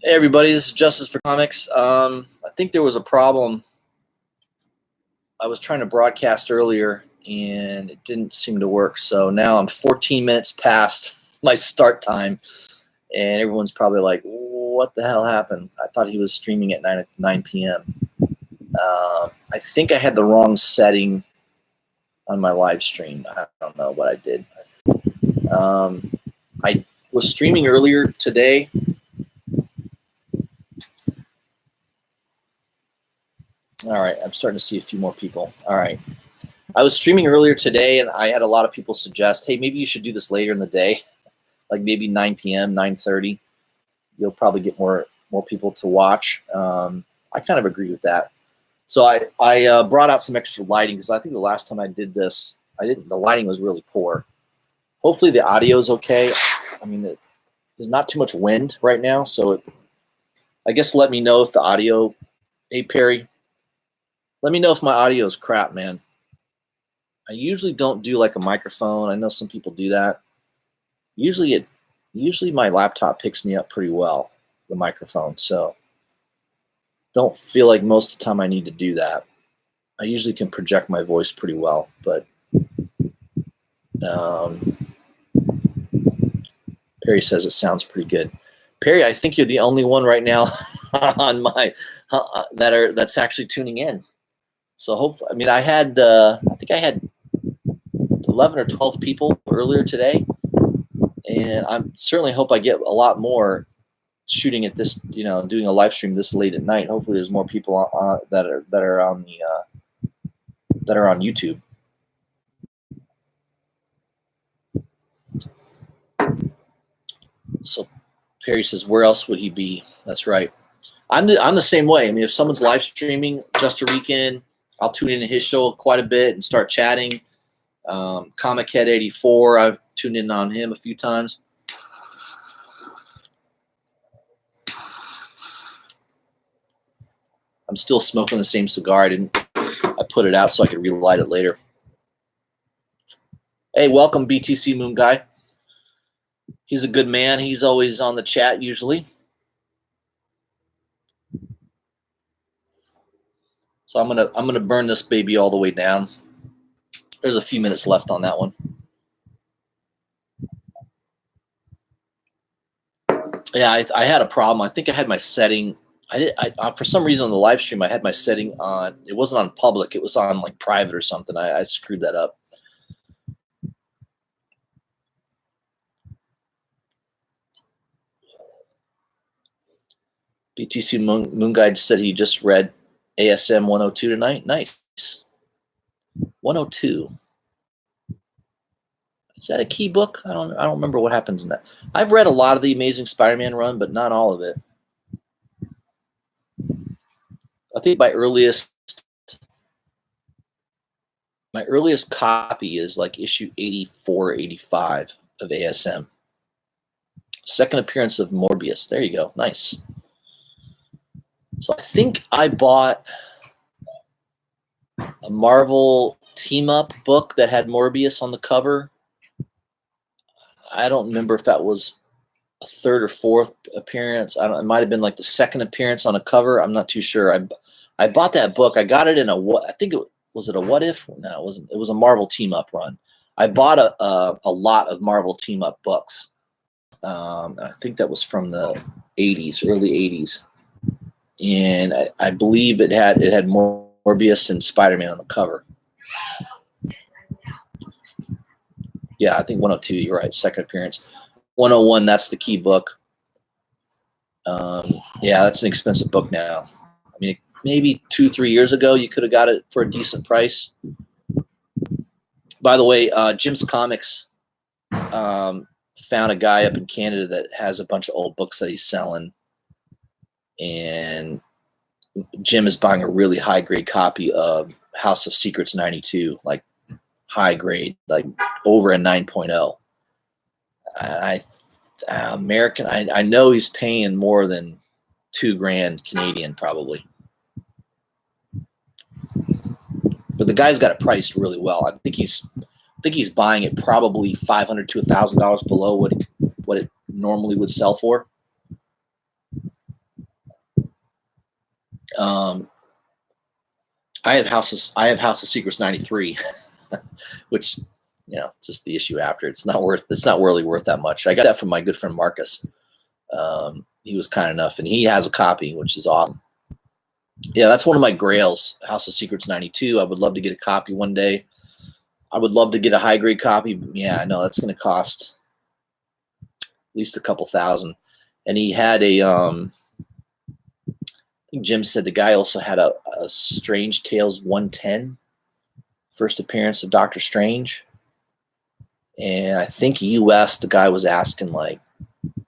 Hey everybody, this is Justice for Comics. I think there was a problem. I was trying to broadcast earlier and it didn't seem to work. So now I'm 14 minutes past my start time and everyone's probably like, what the hell happened? I thought he was streaming at 9 p.m. I think I had the wrong setting on my live stream. I don't know what I did. I was streaming earlier today. All right, I'm starting to see a few more people. All right. I was streaming earlier today, and I had a lot of people suggest, hey, maybe you should do this later in the day, like maybe 9 p.m., 9:30. You'll probably get more people to watch. I kind of agree with that. So I brought out some extra lighting because I think the last time I did this, the lighting was really poor. Hopefully the audio is okay. I mean, there's not too much wind right now, so I guess let me know if the audio. Hey Perry, let me know if my audio is crap, man. I usually don't do like a microphone. I know some people do that. Usually my laptop picks me up pretty well, the microphone. So don't feel like most of the time I need to do that. I usually can project my voice pretty well, but Perry says it sounds pretty good. Perry, I think you're the only one right now on my that's actually tuning in. So hopefully, I mean, I think I had 11 or 12 people earlier today, and I certainly hope I get a lot more shooting at this, doing a live stream this late at night. Hopefully there's more people that are on YouTube. So Perry says, where else would he be? That's right. I'm the same way. I mean, if someone's live streaming Just a Weekend, I'll tune into his show quite a bit and start chatting. Comic Head 84, I've tuned in on him a few times. I'm still smoking the same cigar. I put it out so I could relight it later. Hey, welcome BTC Moon Guy. He's a good man. He's always on the chat usually. So I'm gonna burn this baby all the way down. There's a few minutes left on that one. Yeah, I had a problem. I think I had my setting. For some reason on the live stream I had my setting on. It wasn't on public. It was on like private or something. I screwed that up. BTC Moon Guide said he just read ASM 102 tonight. Nice. 102. Is that a key book? I don't remember what happens in that. I've read a lot of the Amazing Spider-Man run, but not all of it. I think my earliest copy is like issue 84, 85 of ASM. Second appearance of Morbius. There you go. Nice. So I think I bought a Marvel team-up book that had Morbius on the cover. I don't remember if that was a third or fourth appearance. It might have been like the second appearance on a cover. I'm not too sure. I bought that book. I got it in I think was it a What If? No, it wasn't. It was a Marvel team-up run. I bought a lot of Marvel team-up books. I think that was from the 80s, early 80s. And I believe it had Morbius and Spider-Man on the cover. Yeah, I think 102, you're right, second appearance. 101, that's the key book. Yeah, that's an expensive book now. I mean, maybe 2-3 years ago, you could have got it for a decent price. By the way, Jim's Comics found a guy up in Canada that has a bunch of old books that he's selling. And Jim is buying a really high-grade copy of House of Secrets 92, like high grade, like over a 9.0. American, I know he's paying more than $2,000 Canadian probably. But the guy's got it priced really well. I think he's buying it probably $500 to $1,000 below what it normally would sell for. I have House of Secrets 93, which, just the issue after. It's not really worth that much. I got that from my good friend Marcus. He was kind enough, and he has a copy, which is awesome. Yeah, that's one of my grails, House of Secrets 92. I would love to get a copy one day. I would love to get a high grade copy. But yeah, I know that's going to cost at least a couple thousand. And he had I think Jim said the guy also had a Strange Tales 110, first appearance of Doctor Strange. And I think US, the guy was asking like a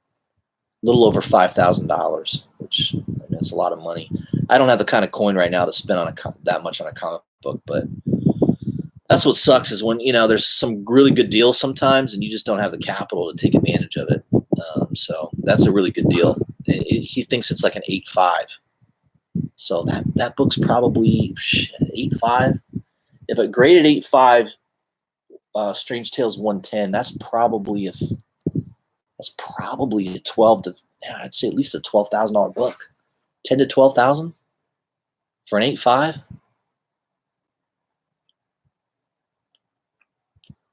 little over $5,000, which, I mean, it's a lot of money. I don't have the kind of coin right now to spend on that much on a comic book, but that's what sucks is when, there's some really good deals sometimes and you just don't have the capital to take advantage of it. So that's a really good deal. He thinks it's like an 8.5. So that book's probably 8.5. If it graded 8.5, Strange Tales 110, that's probably a 12 to, I'd say at least a $12,000 book. 10 to 12,000 for an 8.5.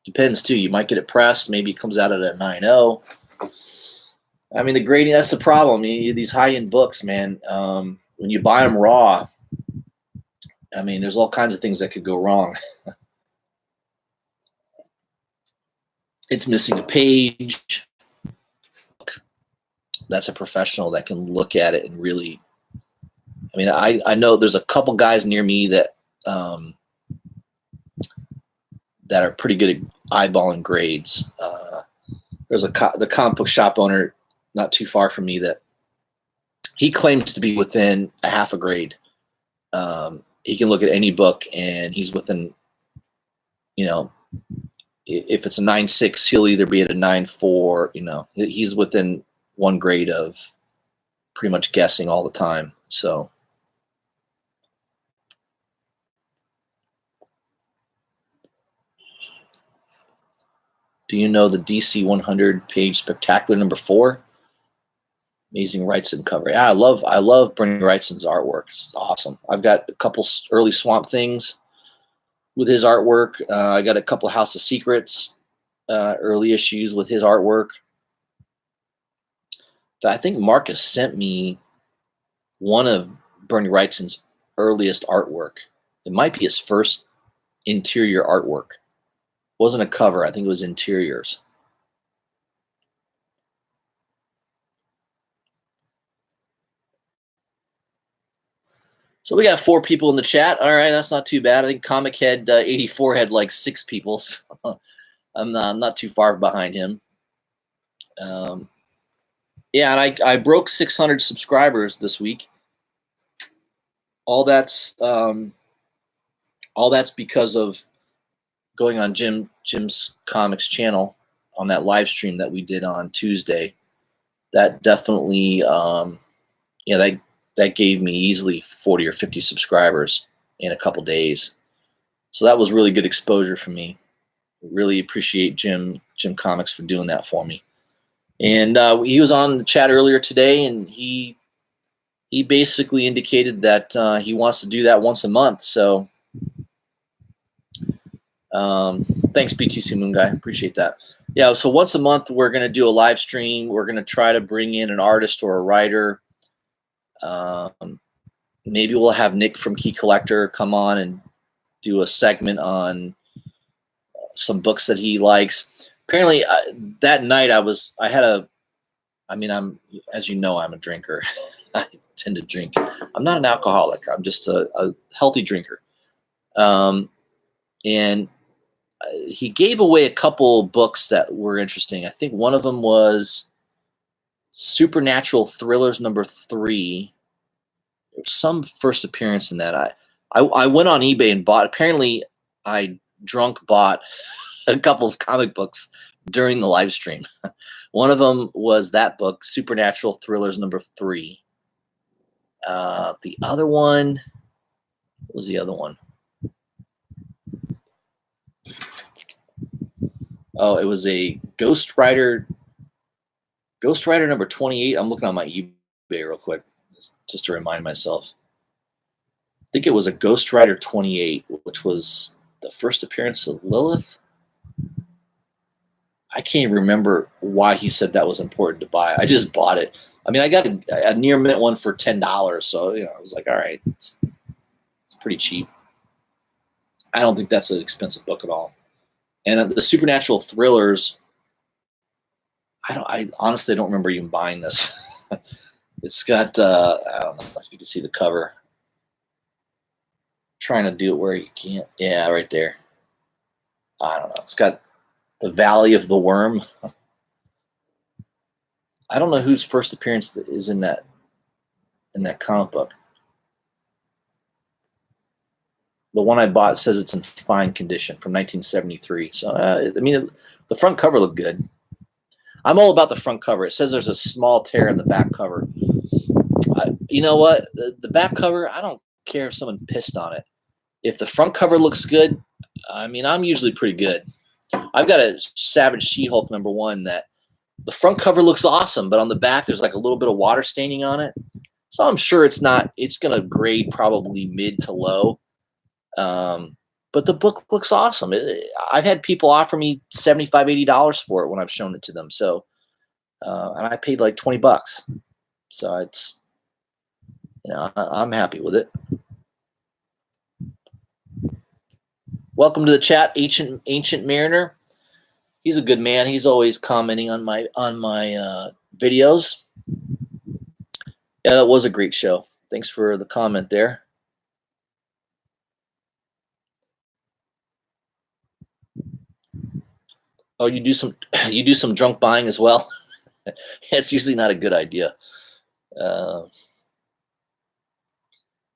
Depends too. You might get it pressed. Maybe it comes out at a 9.0. I mean, the grading, that's the problem. These high-end books, man, when you buy them raw, I mean, there's all kinds of things that could go wrong. It's missing a page. That's a professional that can look at it and really, I mean, I know there's a couple guys near me that that are pretty good at eyeballing grades. There's the comic book shop owner not too far from me that he claims to be within a half a grade. He can look at any book and he's within, if it's a 9.6, he'll either be at a 9.4. He's within one grade of pretty much guessing all the time. So. Do you know the DC 100 page spectacular #4? Amazing Wrightson cover. Yeah, I love Bernie Wrightson's artwork. It's awesome. I've got a couple early Swamp Things with his artwork. I got a couple House of Secrets early issues with his artwork. I think Marcus sent me one of Bernie Wrightson's earliest artwork. It might be his first interior artwork. It wasn't a cover. I think it was interiors. So we got 4 people in the chat. All right, that's not too bad. I think Comic Head 84 had like 6 people. So I'm not too far behind him. Yeah, and I broke 600 subscribers this week. All that's because of going on Jim's Comics channel on that live stream that we did on Tuesday. That definitely, that gave me easily 40 or 50 subscribers in a couple days. So that was really good exposure for me. Really appreciate Jim Comics for doing that for me. And he was on the chat earlier today, and he basically indicated that he wants to do that once a month. So thanks, BTC Moon Guy. Appreciate that. Yeah, so once a month, we're going to do a live stream. We're going to try to bring in an artist or a writer. Maybe we'll have Nick from Key Collector come on and do a segment on some books that he likes. Apparently, that night I'm, as you know, I'm a drinker. I tend to drink. I'm not an alcoholic. I'm just a healthy drinker. And he gave away a couple books that were interesting. I think one of them was Supernatural Thrillers #3. There was some first appearance in that. I went on eBay and bought. Apparently, I bought a couple of comic books during the live stream. One of them was that book, Supernatural Thrillers #3. The other one, what was the other one? Oh, it was a Ghost Rider #28. I'm looking on my eBay real quick just to remind myself. think it was a Ghost Rider 28, which was the first appearance of Lilith. I can't remember why he said that was important to buy. I just bought it. I mean, I got a near mint one for $10, so I was like, all right, it's pretty cheap. I don't think that's an expensive book at all. And the supernatural thrillers, I honestly don't remember even buying this. It's got I don't know if you can see the cover. Trying to do it where you can't. Yeah, right there. I don't know. It's got the Valley of the Worm. I don't know whose first appearance is in that comic book. The one I bought says it's in fine condition from 1973. So I mean, the front cover looked good. I'm all about the front cover. It says there's a small tear in the back cover. You know what? The back cover, I don't care if someone pissed on it. If the front cover looks good, I mean, I'm usually pretty good. I've got a Savage She-Hulk #1 that the front cover looks awesome, but on the back there's like a little bit of water staining on it. So I'm sure it's going to grade probably mid to low. But the book looks awesome. I've had people offer me $75, $80 for it when I've shown it to them. So, and I paid like $20. So it's, I'm happy with it. Welcome to the chat, Ancient Mariner. He's a good man. He's always commenting on my videos. Yeah, that was a great show. Thanks for the comment there. Oh, you do some drunk buying as well? It's usually not a good idea.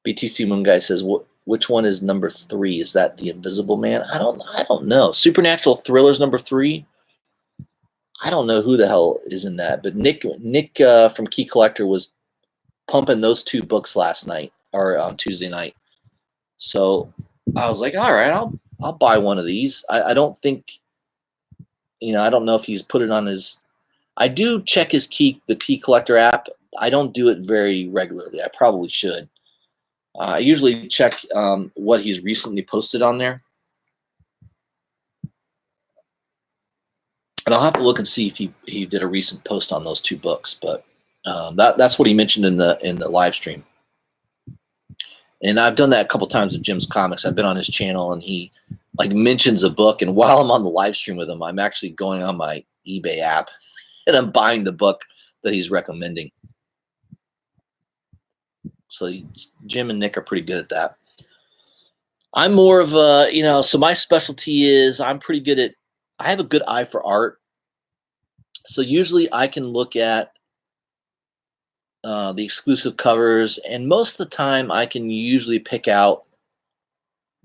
BTC Moon Guy says, which one is #3? Is that the Invisible Man? I don't know. Supernatural Thrillers #3. I don't know who the hell is in that, but Nick from Key Collector was pumping those 2 books last night or on Tuesday night. So I was like, all right, I'll buy one of these. I don't think, I don't know if he's put it on his. I do check the Key Collector app. I don't do it very regularly. I probably should. I usually check what he's recently posted on there. And I'll have to look and see if he did a recent post on those 2 books. But that's what he mentioned in the live stream. And I've done that a couple times with Jim's Comics. I've been on his channel and he mentions a book. And while I'm on the live stream with him, I'm actually going on my eBay app and I'm buying the book that he's recommending. So Jim and Nick are pretty good at that. I'm more of a, so my specialty is I have a good eye for art. So usually I can look at the exclusive covers, and most of the time I can usually pick out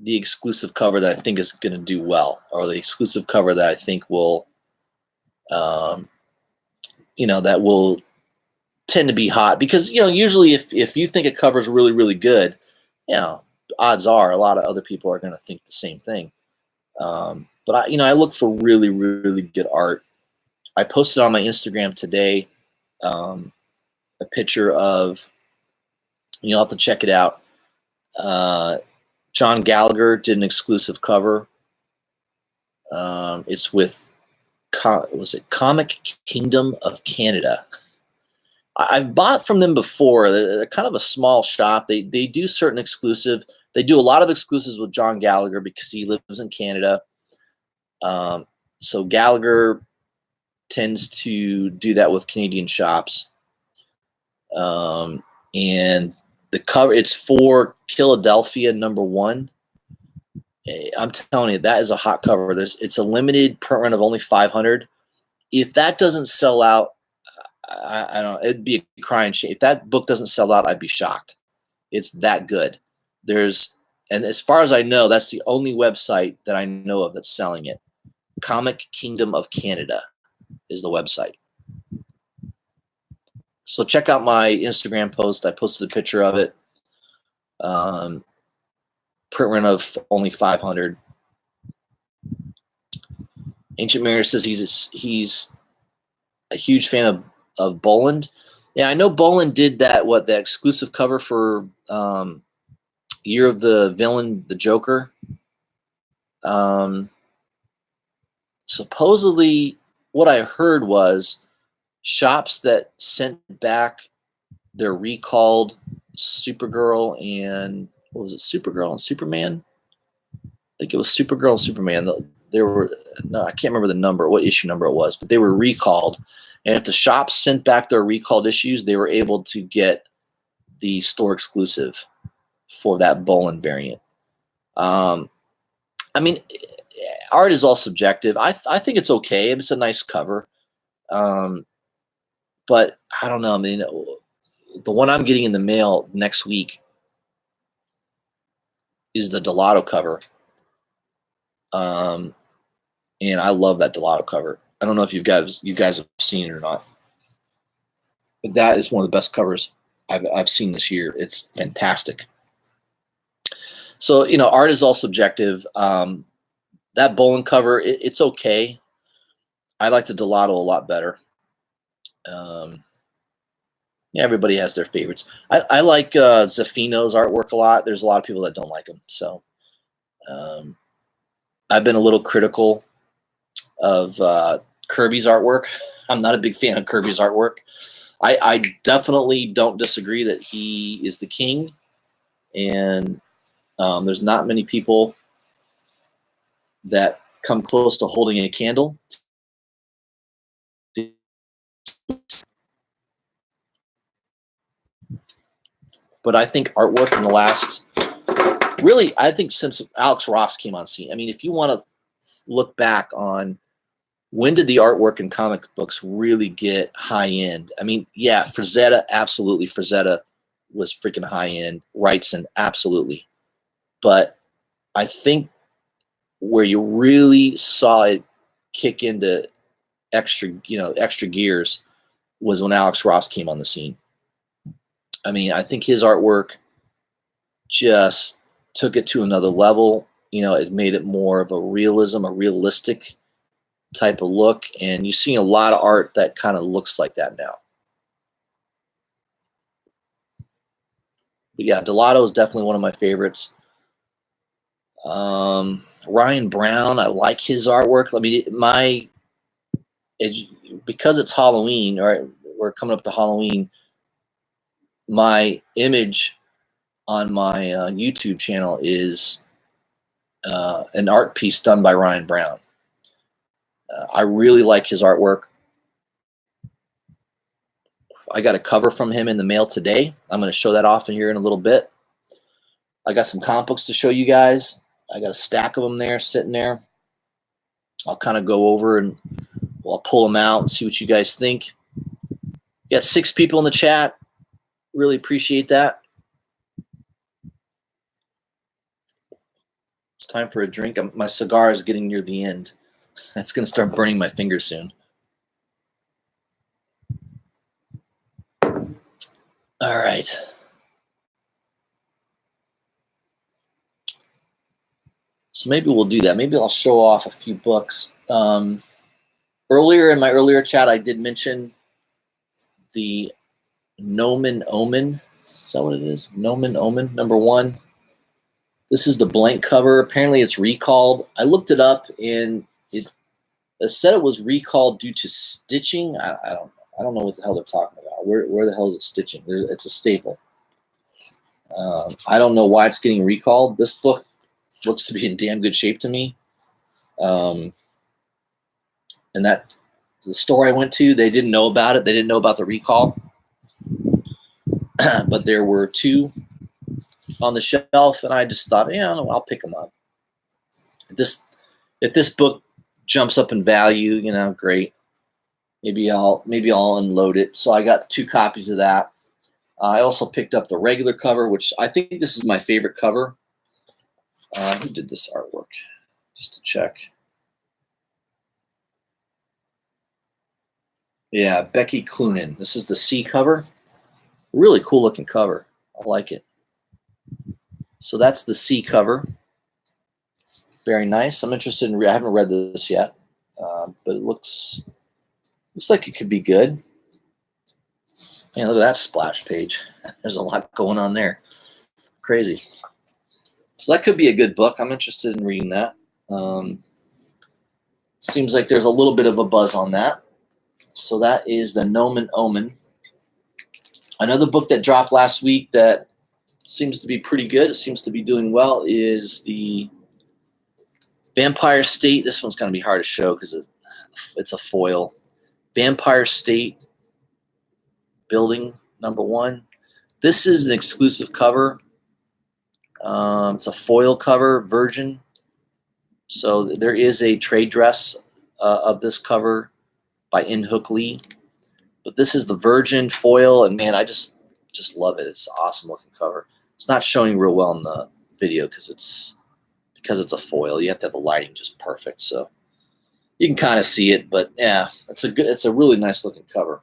the exclusive cover that I think is going to do well, or the exclusive cover that I think will, that will tend to be hot. Because, usually if you think a cover is really, really good, odds are a lot of other people are going to think the same thing. But I look for really, really good art. I posted on my Instagram today a picture of, you'll have to check it out. John Gallagher did an exclusive cover. It's with, was it Comic Kingdom of Canada? I've bought from them before. They're kind of a small shop. They do certain exclusive. They do a lot of exclusives with John Gallagher because he lives in Canada. So Gallagher tends to do that with Canadian shops. And the cover, it's for Philadelphia #1. I'm telling you, that is a hot cover. It's a limited print run of only 500. If that doesn't sell out, I don't know, it'd be a crying shame. If that book doesn't sell out, I'd be shocked. It's that good. And as far as I know, that's the only website that I know of that's selling it. Comic Kingdom of Canada is the website. So check out my Instagram post. I posted a picture of it. Print run of only 500. Ancient Mariner says he's a huge fan of Boland. Yeah, I know Boland did that. The exclusive cover for Year of the Villain, the Joker. Supposedly, what I heard was shops that sent back their recalled Supergirl and what was it, Supergirl and Superman? I think it was Supergirl and Superman. There were no, I can't remember the number, what issue number it was, but they were recalled. And if the shops sent back their recalled issues, they were able to get the store exclusive for that Bolin variant. I mean, art is all subjective. I think it's okay. It's a nice cover. But I don't know. I mean, the one I'm getting in the mail next week is the Delato cover. And I love that Delato cover. I don't know if you guys have seen it or not, but that is one of the best covers I've seen this year. It's fantastic. So, you know, art is all subjective. That Bolin cover, it's okay. I like the Delato a lot better. Yeah, everybody has their favorites. I like Zaffino's artwork a lot. There's a lot of people that don't like him. So I've been a little critical of Kirby's artwork. I'm not a big fan of Kirby's artwork. I definitely don't disagree that he is the king. And there's not many people that come close to holding a candle. But I think artwork in the last, really, I think since Alex Ross came on scene, I mean, if you want to look back on when did the artwork in comic books really get high end? I mean, yeah, Frazetta, absolutely. Frazetta was freaking high end. Wrightson, absolutely. But I think where you really saw it kick into extra gears was when Alex Ross came on the scene. I mean, I think his artwork just took it to another level. You know, it made it more of a realism, a realistic type of look. And you see a lot of art that kind of looks like that now. But yeah, Delato is definitely one of my favorites. Ryan Brown, I like his artwork. I mean, because it's Halloween, right? We're coming up to Halloween. My image on my YouTube channel is an art piece done by Ryan Brown. I really like his artwork. I got a cover from him in the mail today. I'm going to show that off in here in a little bit. I got some comic books to show you guys. I got a stack of them there sitting there. I'll kind of go over and I'll pull them out and see what you guys think. Got 6 people in the chat. Really appreciate that. It's time for a drink. My cigar is getting near the end. It's going to start burning my fingers soon. All right. So maybe we'll do that. Maybe I'll show off a few books. Earlier in my earlier chat, I did mention the Nomen Omen. Is that what it is? Nomen Omen, #1. This is the blank cover. Apparently it's recalled. I looked it up and it said it was recalled due to stitching. I don't know what the hell they're talking about. Where the hell is it stitching? It's a staple. I don't know why it's getting recalled. This book looks to be in damn good shape to me. And that the store I went to, they didn't know about it. They didn't know about the recall. But there were 2 on the shelf, and I just thought, yeah, I'll pick them up. If this book jumps up in value, you know, great. Maybe I'll unload it. So I got 2 copies of that. I also picked up the regular cover, which I think this is my favorite cover. Who did this artwork? Just to check. Yeah, Becky Cloonan. This is the C cover. Really cool looking cover. I like it. So that's the C cover. Very nice. I'm interested in. I haven't read this yet, but it looks like it could be good. Man, look at that splash page. There's a lot going on there. Crazy. So that could be a good book. I'm interested in reading that. Seems like there's a little bit of a buzz on that. So that is the Nomen Omen. Another book that dropped last week that seems to be pretty good, it seems to be doing well, is the Vampire State. This one's going to be hard to show because it's a foil. Vampire State Building #1. This is an exclusive cover. It's a foil cover, virgin. So there is a trade dress of this cover by In Hook Lee. But this is the virgin foil, and man, I just love it. It's an awesome looking cover. It's not showing real well in the video because it's a foil. You have to have the lighting just perfect, so you can kind of see it. But yeah, it's a really nice looking cover.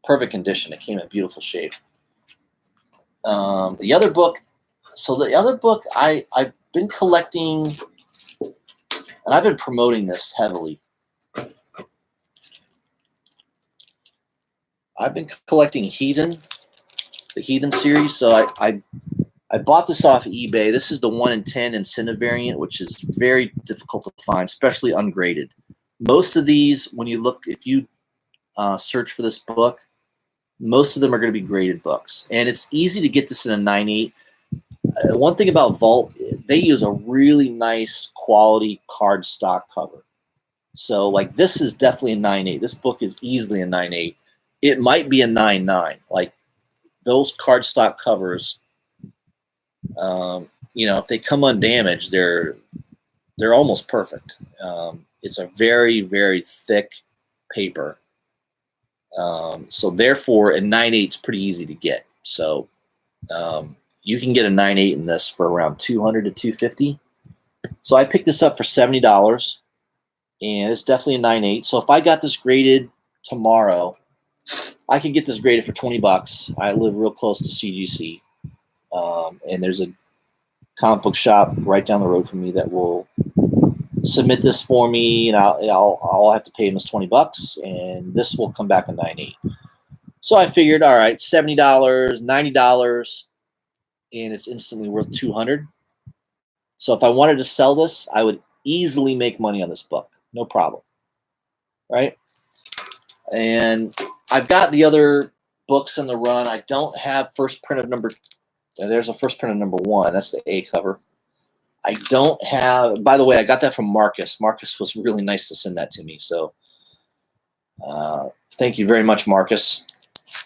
Perfect condition. It came in beautiful shape. The other book. So the other book I've been collecting, and I've been promoting this heavily. I've been collecting Heathen, the Heathen series. So I bought this off eBay. This is the 1 in 10 incentive variant, which is very difficult to find, especially ungraded. Most of these, when you look, if you search for this book, most of them are going to be graded books. And it's easy to get this in a 9.8. One thing about Vault, they use a really nice quality cardstock cover. So like this is definitely a 9.8. This book is easily a 9.8. It might be a 9.9. Like those cardstock covers, if they come undamaged, they're almost perfect. It's a very, very thick paper. So therefore, a 9.8 is pretty easy to get. So you can get a 9.8 in this for around $200 to $250. So I picked this up for $70, and it's definitely a 9.8. So if I got this graded tomorrow, I could get this graded for $20. I live real close to CGC, and there's a comic book shop right down the road from me that will submit this for me, and I'll have to pay them is $20, and this will come back a 9.8. So I figured, all right, $70, $90, and it's instantly worth $200. So if I wanted to sell this, I would easily make money on this book, no problem, right? And I've got the other books in the run. I don't have first print of number. There's a first print of #1. That's the A cover. I don't have. By the way, I got that from Marcus. Marcus was really nice to send that to me. So thank you very much, Marcus.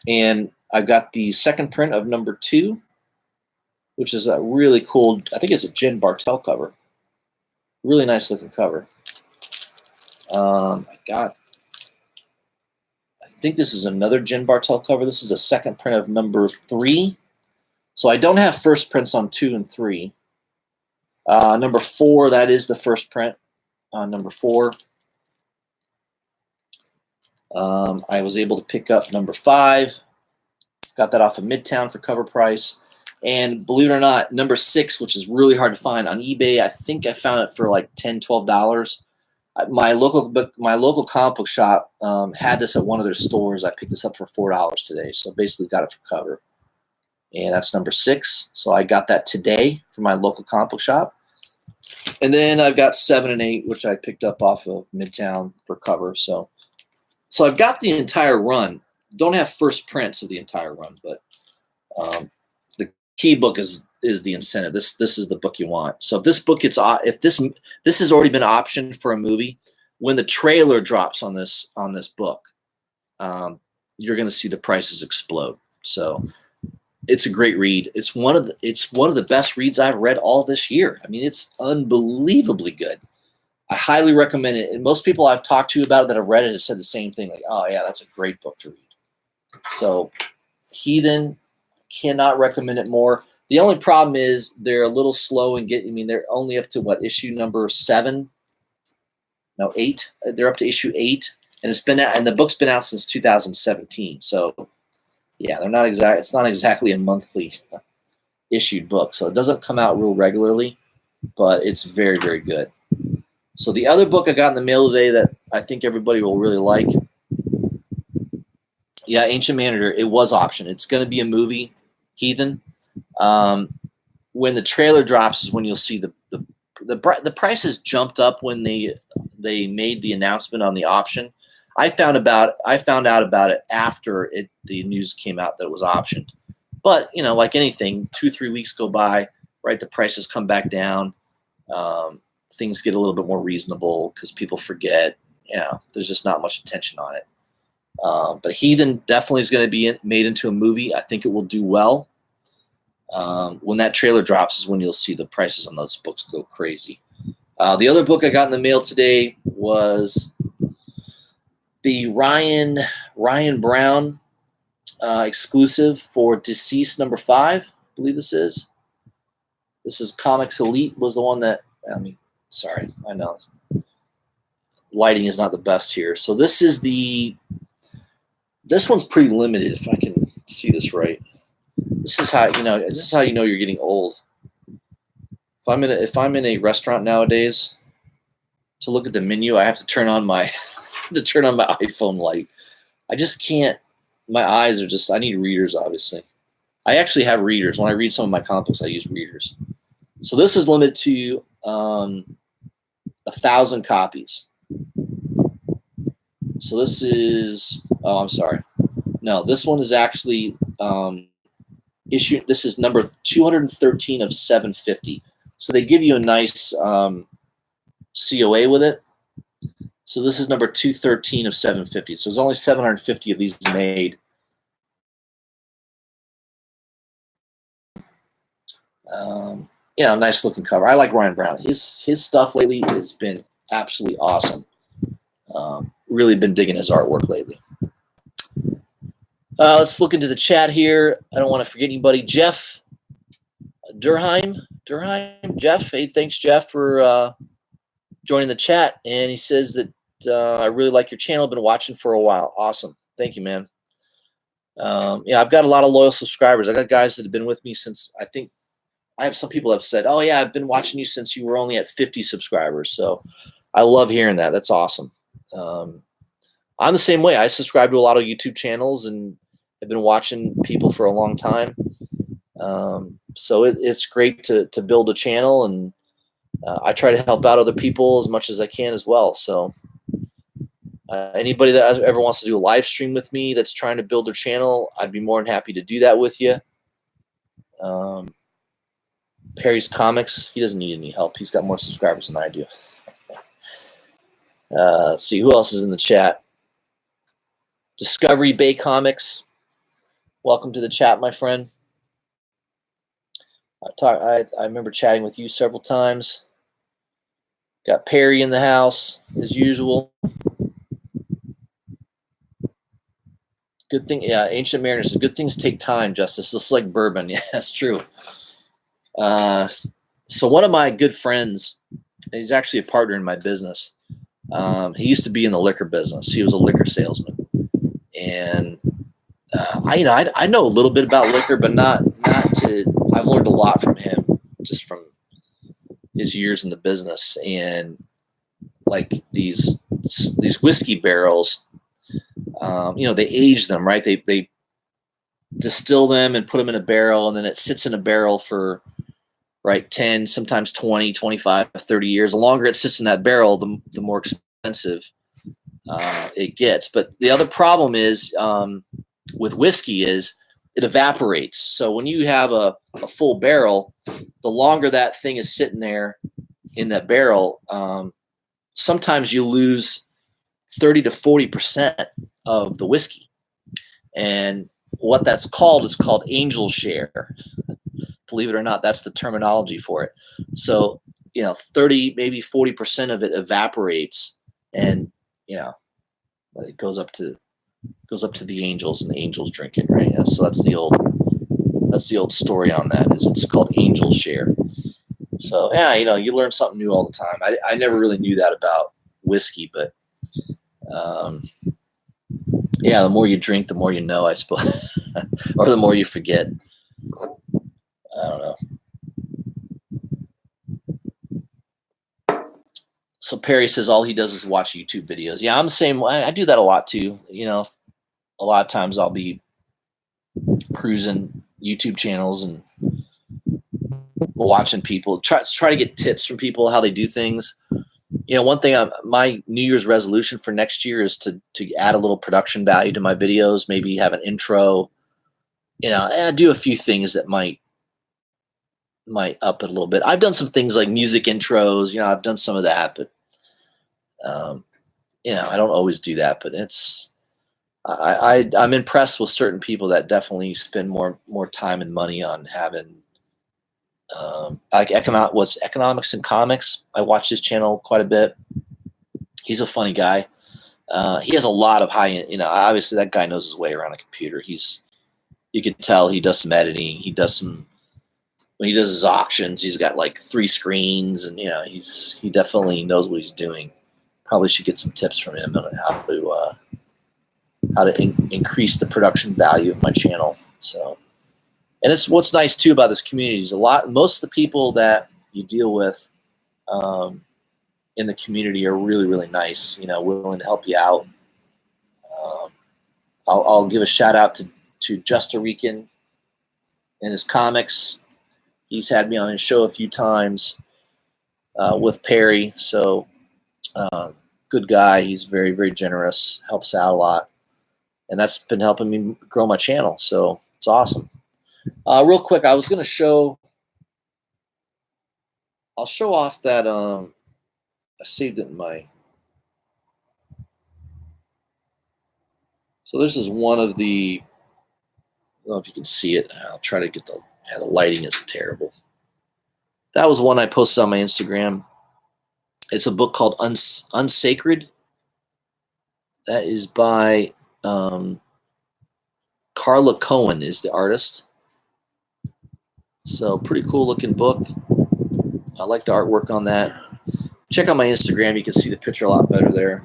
And I've got the second print of #2, which is a really cool. I think it's a Jen Bartel cover. Really nice looking cover. I think this is another Jen Bartel cover. This is a second print of #3. So I don't have first prints on 2 and 3. #4, that is the first print on #4. I was able to pick up #5. Got that off of Midtown for cover price. And believe it or not, #6, which is really hard to find on eBay, I think I found it for like $10, $12. My local comic book shop had this at one of their stores. I picked this up for $4 today, so basically got it for cover. And that's #6. So I got that today from my local comic book shop. And then I've got 7 and 8, which I picked up off of Midtown for cover. So I've got the entire run. Don't have first prints of the entire run, but the key book is the incentive. This is the book you want. So if this book gets, if this has already been optioned for a movie, when the trailer drops on this book, you're going to see the prices explode. So it's a great read. It's one of the best reads I've read all this year. I mean, it's unbelievably good. I highly recommend it. And most people I've talked to about it that have read it have said the same thing. Like, oh yeah, that's a great book to read. So Heathen, cannot recommend it more. The only problem is they're a little slow in getting. I mean, they're only up to what, issue number 7? No, 8. They're up to issue 8, and it's been out, and the book's been out since 2017. So, yeah, they're not exact. It's not exactly a monthly issued book, so it doesn't come out real regularly, but it's very, very good. So the other book I got in the mail today that I think everybody will really like, yeah, Ancient Manager. It was optioned. It's going to be a movie, Heathen. when the trailer drops is when you'll see the prices jumped up when they made the announcement on the option. I found out about it after the news came out that it was optioned. But like anything, 2-3 weeks go by, right? The prices come back down. Things get a little bit more reasonable because people forget. There's just not much attention on it. But Heathen definitely is going to be made into a movie. I think it will do well. When that trailer drops is when you'll see the prices on those books go crazy. The other book I got in the mail today was the Ryan Brown exclusive for Deceased number 5. I believe this is. This is Comics Elite was the one that. Sorry, I know lighting is not the best here. So this one's pretty limited. If I can see this right. This is how you know you're getting old. If I'm in a restaurant nowadays, to look at the menu, I have to turn on my iPhone light. I just can't. My eyes are just. I need readers, obviously. I actually have readers. When I read some of my comic books, I use readers. So this is limited to 1,000 copies. So this is. Oh, I'm sorry. No, this one is actually. Issue. This is number 213 of 750. So they give you a nice COA with it. So this is number 213 of 750. So there's only 750 of these made. Nice looking cover. I like Ryan Brown. His stuff lately has been absolutely awesome. Really been digging his artwork lately. Let's look into the chat here. I don't want to forget anybody. Jeff Durheim. Jeff. Hey, thanks, Jeff, for joining the chat. And he says that I really like your channel. Been watching for a while. Awesome. Thank you, man. I've got a lot of loyal subscribers. I got guys that have been with me since I have some people have said, oh, yeah, I've been watching you since you were only at 50 subscribers. So I love hearing that. That's awesome. I'm the same way. I subscribe to a lot of YouTube channels and have been watching people for a long time. So it's great to build a channel, and I try to help out other people as much as I can as well. So anybody that ever wants to do a live stream with me that's trying to build their channel, I'd be more than happy to do that with you. Perry's Comics, he doesn't need any help. He's got more subscribers than I do. Let's see, who else is in the chat? Discovery Bay Comics. Welcome to the chat, my friend. I remember chatting with you several times. Got Perry in the house, as usual. Good thing, yeah, Ancient Mariners. Good things take time, Justice. It's like bourbon. Yeah, that's true. So one of my good friends, he's actually a partner in my business. He used to be in the liquor business. He was a liquor salesman. And I know a little bit about liquor, but not to. I've learned a lot from him, just from his years in the business. And like these whiskey barrels, they age them, right? They distill them and put them in a barrel, and then it sits in a barrel for 10, sometimes 20, 25, 30 years. The longer it sits in that barrel, the more expensive it gets. But the other problem is with whiskey is it evaporates. So when you have a full barrel, the longer that thing is sitting there in that barrel, sometimes you lose 30 to 40% of the whiskey. And what that's called is called angel share. Believe it or not, that's the terminology for it. So, 30, maybe 40% of it evaporates, and it goes up to the angels, and the angels drink it, right? So that's the old story on that. Is it's called angel share. So yeah, you learn something new all the time. I never really knew that about whiskey, but yeah, the more you drink, the more you know, I suppose, or the more you forget. I don't know. So Perry says all he does is watch YouTube videos. Yeah, I'm the same way. I do that a lot too. A lot of times I'll be cruising YouTube channels and watching people, try to get tips from people, how they do things. You know, one thing, my New Year's resolution for next year is to add a little production value to my videos, maybe have an intro, you know, do a few things that might up it a little bit. I've done some things like music intros, you know, I've done some of that, but you know, I don't always do that, but I'm impressed with certain people that definitely spend more time and money on having like economics and comics. I watch his channel quite a bit. He's a funny guy. He has a lot of high end, you know, obviously that guy knows his way around a computer. You can tell he does some editing. He does some, when he does his auctions, he's got like 3 screens, and you know, he definitely knows what he's doing. Probably should get some tips from him on how to increase the production value of my channel. So, and it's what's nice too about this community is most of the people that you deal with in the community are really, really nice, you know, willing to help you out. I'll give a shout out to Just a Rican and his comics. He's had me on his show a few times with Perry. So good guy. He's very, very generous, helps out a lot. And that's been helping me grow my channel. So it's awesome. Real quick, I was going to I'll show off that, I saved it in my, so this is one of the, I don't know if you can see it. I'll try to get the lighting is terrible. That was one I posted on my Instagram. It's a book called Unsacred. That is by Carla Cohen is the artist. So pretty cool looking book. I like the artwork on that. Check out my Instagram. You can see the picture a lot better there.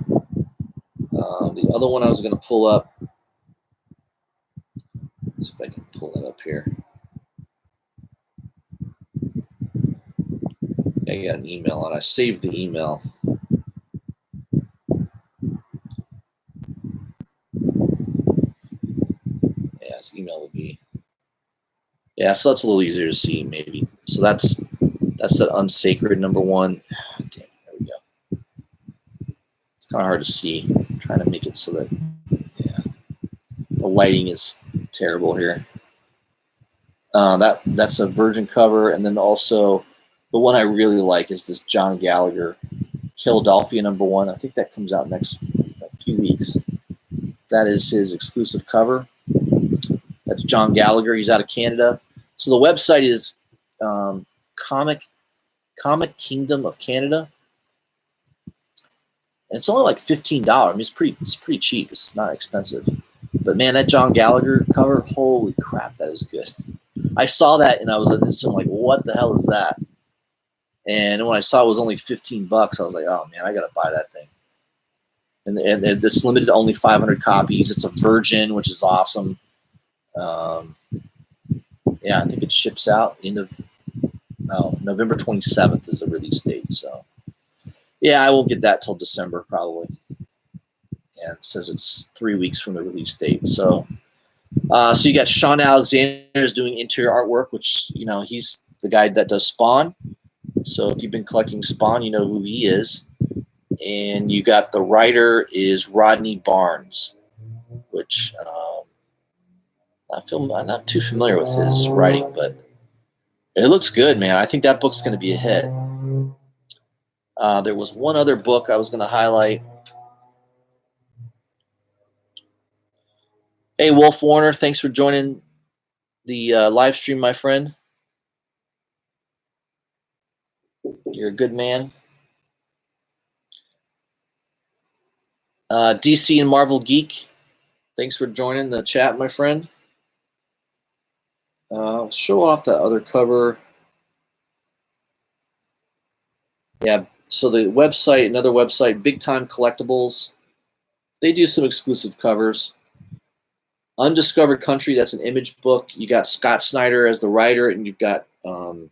The other one I was going to pull up. Let's see if I can pull that up here. Yeah, I got an email on. I saved the email. Yeah, his email would be. Yeah, so that's a little easier to see, maybe. So that's that Unsacred #1. Damn, there we go. It's kind of hard to see. I'm trying to make it so that, yeah, the lighting is terrible here. That's a Virgin cover, and then also the one I really like is this John Gallagher, Philadelphia #1. I think that comes out next few weeks. That is his exclusive cover. That's John Gallagher. He's out of Canada. So the website is Comic Kingdom of Canada. And it's only like $15. I mean, it's pretty cheap. It's not expensive. But man, that John Gallagher cover, holy crap, that is good. I saw that and I was instantly like, what the hell is that? And when I saw it was only $15, I was like, oh man, I gotta buy that thing. And it's limited to only 500 copies. It's a Virgin, which is awesome. Yeah, I think it ships out November 27th is the release date. So yeah, I won't get that till December probably. And it says it's 3 weeks from the release date. So so you got Sean Alexander is doing interior artwork, which, you know, he's the guy that does Spawn. So if you've been collecting Spawn, you know who he is. And you got the writer is Rodney Barnes, which I'm not too familiar with his writing, but it looks good, man. I think that book's going to be a hit. There was one other book I was going to highlight. Hey, Wolf Warner, thanks for joining the live stream, my friend. You're a good man. DC and Marvel Geek, thanks for joining the chat, my friend. I'll show off that other cover. Yeah, so the website, another website, Big Time Collectibles, they do some exclusive covers. Undiscovered Country, that's an image book. You got Scott Snyder as the writer, and you've got, well,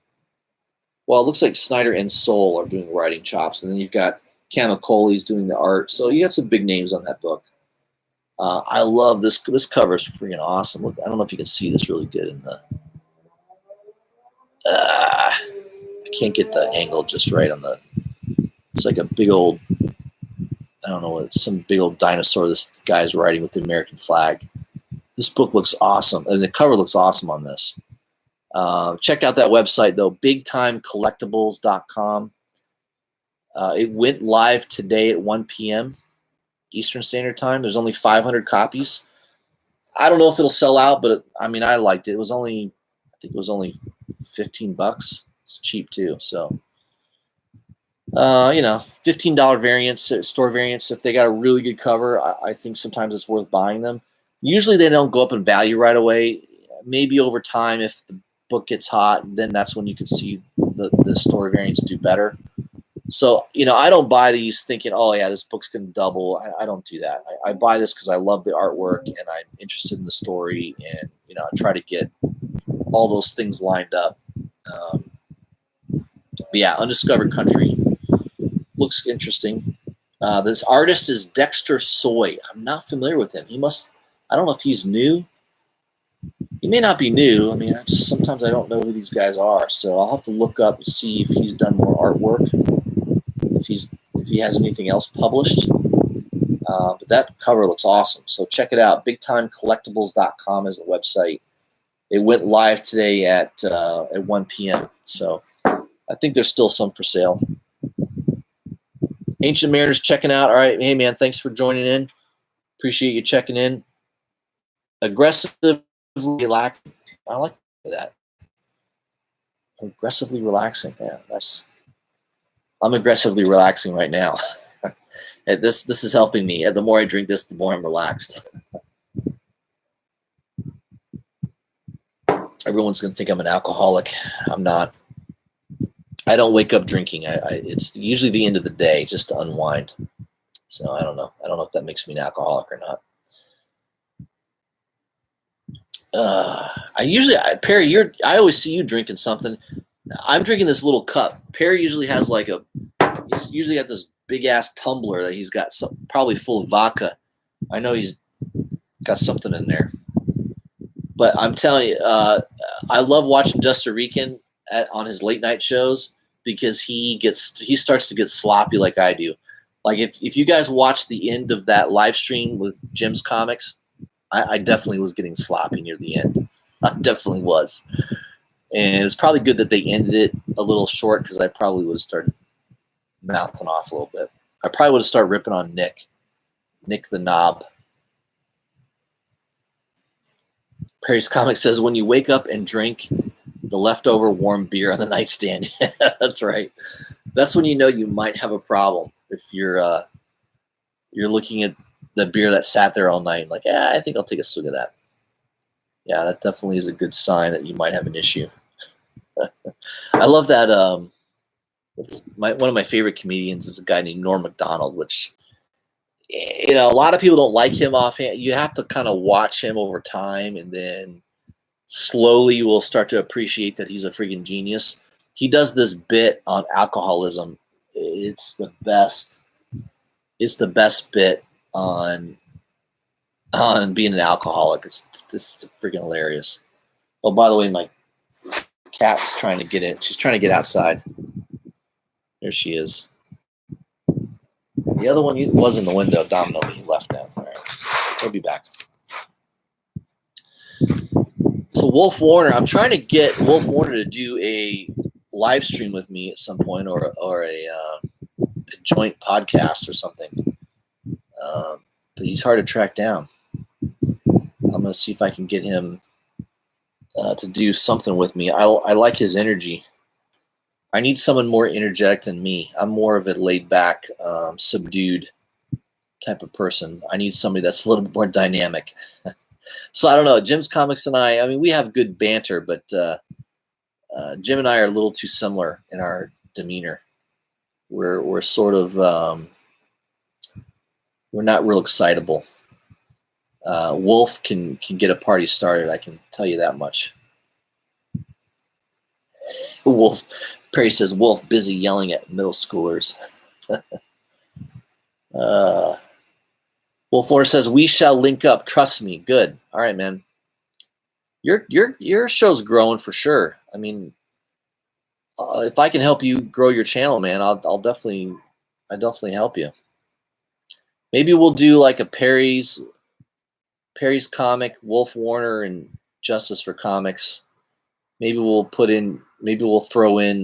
it looks like Snyder and Soul are doing writing chops, and then you've got Camicoli's doing the art. So you got some big names on that book. I love this. This cover is freaking awesome. Look, I don't know if you can see this really good in the. I can't get the angle just right on the. It's like a big old. I don't know what. Some big old dinosaur. This guy's riding with the American flag. This book looks awesome, and the cover looks awesome on this. Check out that website though, bigtimecollectibles.com. It went live today at 1 p.m. Eastern Standard Time. There's only 500 copies. I don't know if it'll sell out, but I mean, I liked it. It was only, I think it was only $15. It's cheap too. So, you know, $15 variants, store variants. If they got a really good cover, I think sometimes it's worth buying them. Usually they don't go up in value right away. Maybe over time, if the book gets hot, then that's when you can see the store variants do better. So, you know, I don't buy these thinking, oh, yeah, this book's going to double. I don't do that. I buy this because I love the artwork and I'm interested in the story. And, you know, I try to get all those things lined up. But yeah, Undiscovered Country looks interesting. This artist is Dexter Soy. I'm not familiar with him. I don't know if he's new. He may not be new. I mean, sometimes I don't know who these guys are. So I'll have to look up and see if he's done more artwork. If he has anything else published. But that cover looks awesome. So check it out. BigTimeCollectibles.com is the website. It went live today at 1 p.m. So I think there's still some for sale. Ancient Mariners checking out. All right. Hey, man, thanks for joining in. Appreciate you checking in. Aggressively relaxing. I like that. Aggressively relaxing. Yeah, I'm aggressively relaxing right now. This is helping me. The more I drink this, the more I'm relaxed. Everyone's going to think I'm an alcoholic. I'm not. I don't wake up drinking. It's usually the end of the day just to unwind. So I don't know. I don't know if that makes me an alcoholic or not. Perry, I always see you drinking something. I'm drinking this little cup. Perry usually has he's usually got this big ass tumbler that he's got probably full of vodka. I know he's got something in there. But I'm telling you, I love watching Dustin Rican on his late night shows because he starts to get sloppy like I do. Like if you guys watch the end of that live stream with Jim's Comics, I definitely was getting sloppy near the end. I definitely was. And it's probably good that they ended it a little short because I probably would have started mouthing off a little bit. I probably would have started ripping on Nick the Knob. Perry's Comic says, when you wake up and drink the leftover warm beer on the nightstand. That's right. That's when you know you might have a problem. If you're looking at the beer that sat there all night, like, I think I'll take a swig of that. Yeah, that definitely is a good sign that you might have an issue. I love that. One of my favorite comedians is a guy named Norm Macdonald, which, you know, a lot of people don't like him offhand. You have to kind of watch him over time, and then slowly you will start to appreciate that he's a freaking genius. He does this bit on alcoholism. It's the best. It's the best bit on being an alcoholic. It's freaking hilarious. Oh, by the way, my cat's trying to get in. She's trying to get outside. There she is. The other one was in the window. Domino, he left now. All right, he'll be back. So Wolf Warner, I'm trying to get Wolf Warner to do a live stream with me at some point, or a joint podcast or something. But he's hard to track down. I'm gonna see if I can get him to do something with me. I like his energy. I need someone more energetic than me. I'm more of a laid back, subdued type of person. I need somebody that's a little bit more dynamic. So I don't know. Jim's Comics and I mean, we have good banter, but Jim and I are a little too similar in our demeanor. We're sort of we're not real excitable. Wolf can get a party started. I can tell you that much. Wolf. Perry says, Wolf busy yelling at middle schoolers. Wolf Warner says, we shall link up. Trust me. Good. All right, man. Your show's growing for sure. I mean, if I can help you grow your channel, man, I'll definitely help you. Maybe we'll do like a Perry's comic, Wolf Warner, and Justice for Comics. Maybe we'll throw in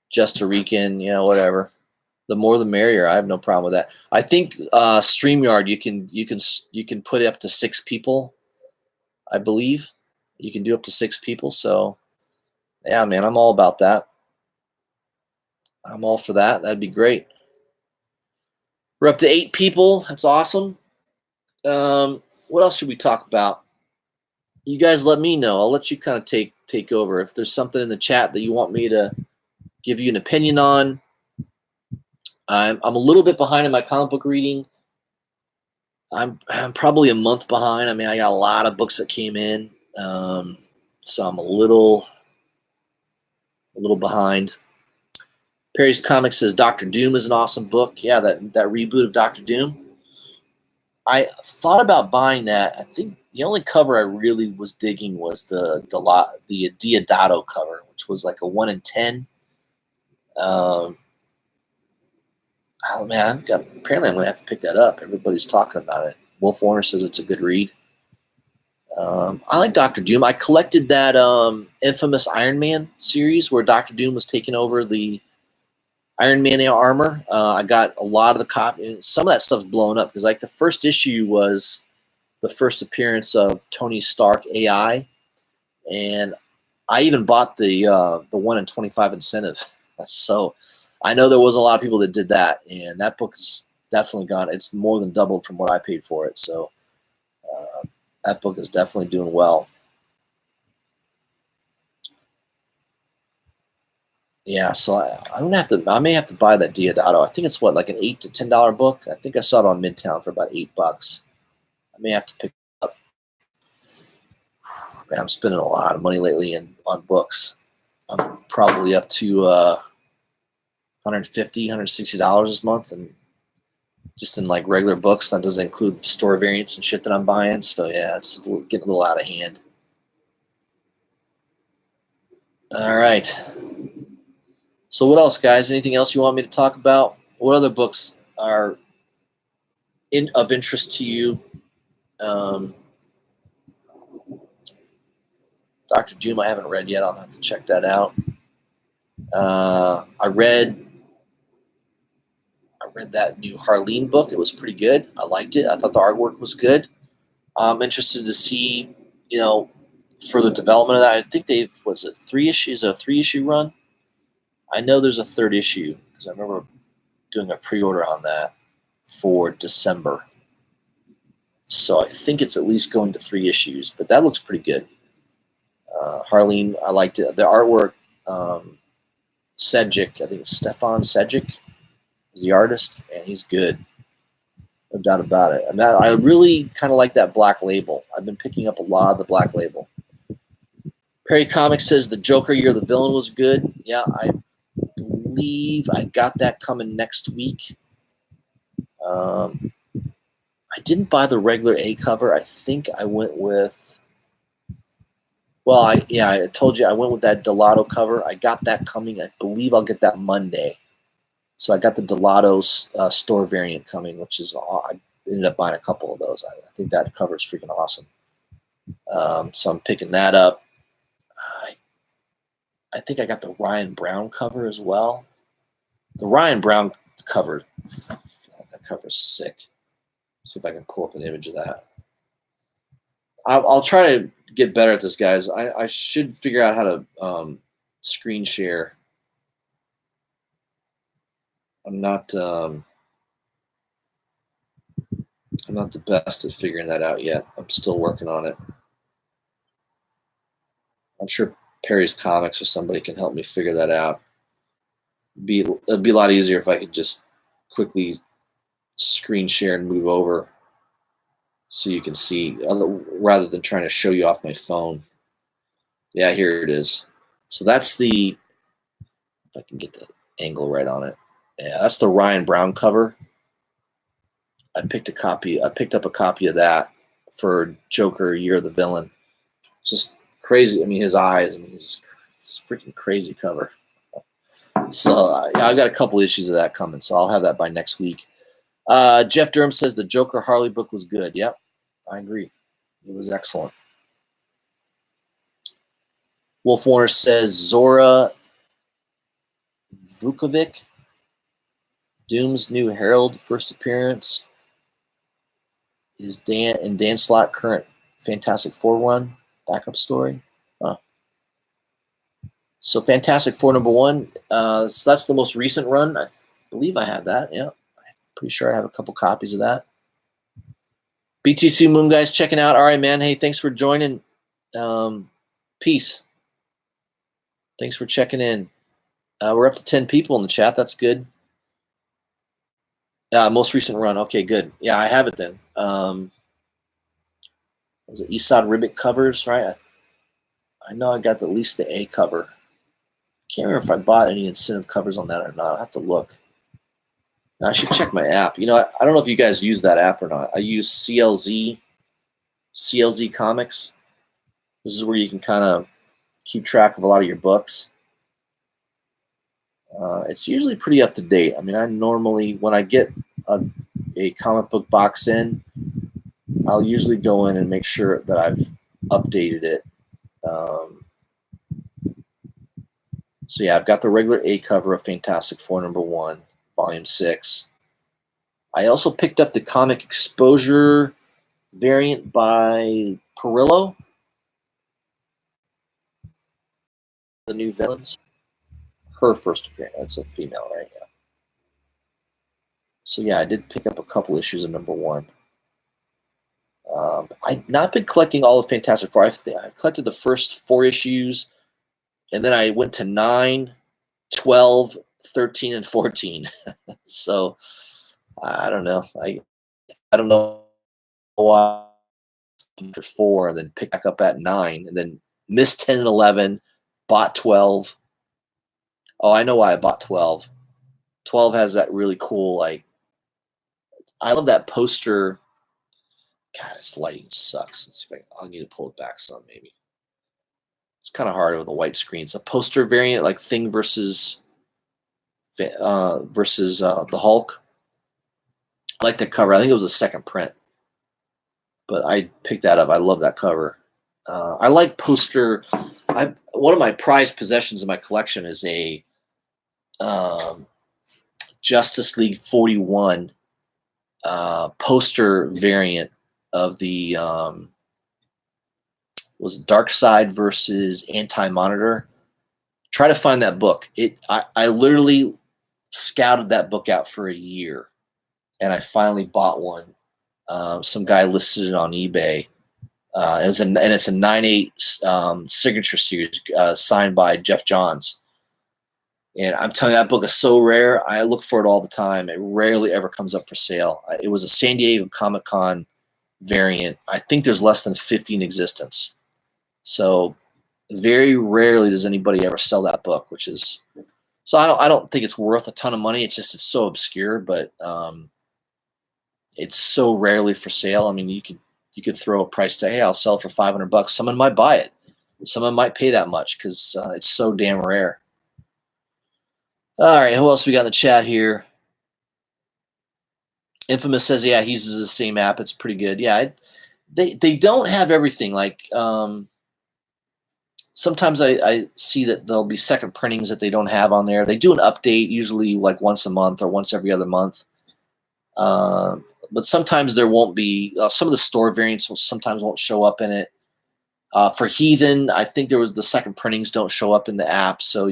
Just Rican, whatever. The more the merrier. I have no problem with that. I think StreamYard you can put up to 6 people. I believe you can do up to 6 people. So yeah, man, I'm all about that. I'm all for that. That'd be great. We're up to 8 people. That's awesome. What else should we talk about? You guys let me know. I'll let you kind of take over. If there's something in the chat that you want me to give you an opinion on. I'm a little bit behind in my comic book reading. I'm probably a month behind. I mean, I got a lot of books that came in, so I'm a little behind. Perry's Comics says Doctor Doom is an awesome book. Yeah, that reboot of Doctor Doom. I thought about buying that. I think the only cover I really was digging was the Diodato cover, which was like a 1 in 10. Oh man, apparently I'm gonna have to pick that up. Everybody's talking about it. Wolf Warner says it's a good read. I like Doctor Doom. I collected that infamous Iron Man series where Doctor Doom was taking over the Iron Man armor. I got a lot of the copies. Some of that stuff's blown up because like the first issue was the first appearance of Tony Stark AI, and I even bought the 1 in 25 incentive. So I know there was a lot of people that did that, and that book is definitely gone. It's more than doubled from what I paid for it. So that book is definitely doing well. Yeah, so I may have to buy that Diodato. I think it's like an $8 to $10 book. I think I saw it on Midtown for about $8. I may have to pick it up. Man, I'm spending a lot of money lately on books. I'm probably up to $150, $160 this month, and just in like regular books. That doesn't include store variants and shit that I'm buying. So yeah, it's getting a little out of hand. All right. So what else, guys? Anything else you want me to talk about? What other books are of interest to you? Dr. Doom I haven't read yet. I'll have to check that out. I read that new Harleen book. It was pretty good. I liked it. I thought the artwork was good. I'm interested to see, further development of that. I think was it 3 issues, a 3-issue run? I know there's a 3rd issue because I remember doing a pre-order on that for December. So I think it's at least going to 3 issues, but that looks pretty good. Harleen, I liked it. The artwork, Sedgwick, I think it's Stefan Sedgwick is the artist, and he's good. No doubt about it. I really kind of like that Black Label. I've been picking up a lot of the Black Label. Perry Comics says the Joker Year the Villain was good. Yeah, I believe I got that coming next week. I didn't buy the regular A cover. I think I went with... Well, I told you I went with that Delato cover. I got that coming. I believe I'll get that Monday. So I got the Delato store variant coming, which is I ended up buying a couple of those. I think that cover is freaking awesome. So I'm picking that up. I think I got the Ryan Brown cover as well. The Ryan Brown cover, that cover's sick. See if I can pull up an image of that. I'll try to get better at this, guys. I should figure out how to screen share. I'm not the best at figuring that out yet. I'm still working on it. I'm sure Perry's Comics or somebody can help me figure that out. It'd be a lot easier if I could just quickly screen share and move over so you can see, rather than trying to show you off my phone. Yeah, here it is. So that's if I can get the angle right on it. Yeah, that's the Ryan Brown cover. I picked up a copy of that for Joker Year of the Villain. It's just crazy. I mean, his eyes. I mean, it's a freaking crazy cover. So I've got a couple issues of that coming, so I'll have that by next week. Jeff Durham says the Joker Harley book was good. Yep, I agree. It was excellent. Wolf Warner says Zora Vukovic, Doom's new Herald first appearance is Dan Slott current Fantastic Four run backup story. Huh. So Fantastic Four #1. So that's the most recent run. I believe I have that. Yeah, I'm pretty sure I have a couple copies of that. BTC Moon guys checking out. All right, man. Hey, thanks for joining. Peace. Thanks for checking in. We're up to 10 people in the chat. That's good. Most recent run. Okay, good. Yeah, I have it then. Was it Esad Ribic covers, right? I know I got at least the A cover. Can't remember if I bought any incentive covers on that or not. I'll have to look. Now, I should check my app. You know, I don't know if you guys use that app or not. I use CLZ Comics. This is where you can kind of keep track of a lot of your books. It's usually pretty up to date. I mean, I normally, when I get a comic book box in, I'll usually go in and make sure that I've updated it. So yeah, I've got the regular A cover of Fantastic Four #1, Volume 6. I also picked up the comic exposure variant by Perillo, the new villains. Her first appearance. That's a female, right? Yeah. So yeah, I did pick up a couple issues of #1. I've not been collecting all of Fantastic Four. I collected the first 4 issues, and then I went to 9, 12, 13, and 14. So I don't know. I don't know why for 4 and then pick back up at 9 and then missed 10 and 11, bought 12. Oh, I know why I bought 12. 12 has that really cool, like, I love that poster. God, this lighting sucks. Let's see if I'll need to pull it back some, maybe. It's kind of hard with a white screen. It's a poster variant, like Thing versus the Hulk. I like the cover. I think it was a second print, but I picked that up. I love that cover. I like poster. One of my prized possessions in my collection is a Justice League 41 poster variant of the was it Darkseid versus Anti-Monitor. Try to find that book. I literally scouted that book out for a year, and I finally bought one. Some guy listed it on eBay. It's a 9/8 signature series signed by Jeff Johns. And I'm telling you, that book is so rare. I look for it all the time. It rarely ever comes up for sale. It was a San Diego Comic-Con variant. I think there's less than 50 in existence. So very rarely does anybody ever sell that book, which is so I don't think it's worth a ton of money. It's so obscure, but it's so rarely for sale. I mean, you could throw a price tag. Hey, I'll sell it for $500. Someone might buy it. Someone might pay that much because it's so damn rare. All right, who else we got in the chat here? Infamous says, yeah, he uses the same app. It's pretty good. Yeah, they don't have everything. Like sometimes I see that there'll be second printings that they don't have on there. They do an update, usually like once a month or once every other month. But sometimes there won't be. Some of the store variants sometimes won't show up in it. For Heathen, I think the second printings don't show up in the app, so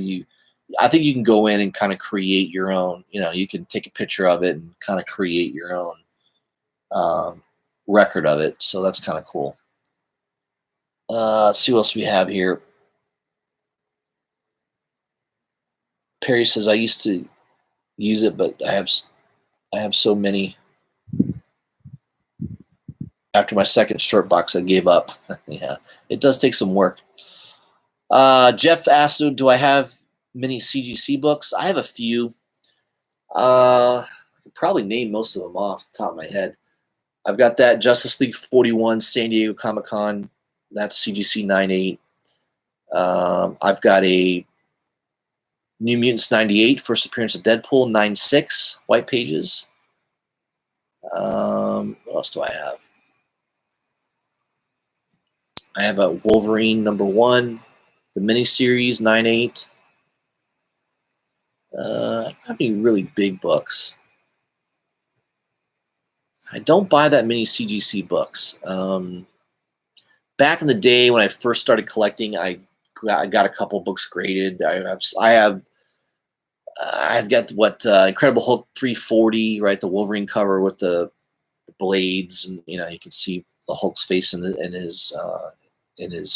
I think you can go in and kind of create your own. You can take a picture of it and kind of create your own record of it. So that's kind of cool. Let's see what else we have here. Perry says, I used to use it, but I have so many. After my second short box, I gave up. Yeah, it does take some work. Jeff asked, do I have many CGC books? I have a few. I could probably name most of them off the top of my head. I've got that Justice League 41 San Diego Comic-Con. That's CGC 9/8. I've got a New Mutants 98, first appearance of Deadpool, 9.6, white pages. What else do I have? I have a Wolverine #1, the miniseries, 9.8. I don't have any really big books. I don't buy that many CGC books. Back in the day when I first started collecting, I got a couple books graded. I've got what Incredible Hulk 340, right? The Wolverine cover with the blades, and you can see the Hulk's face in his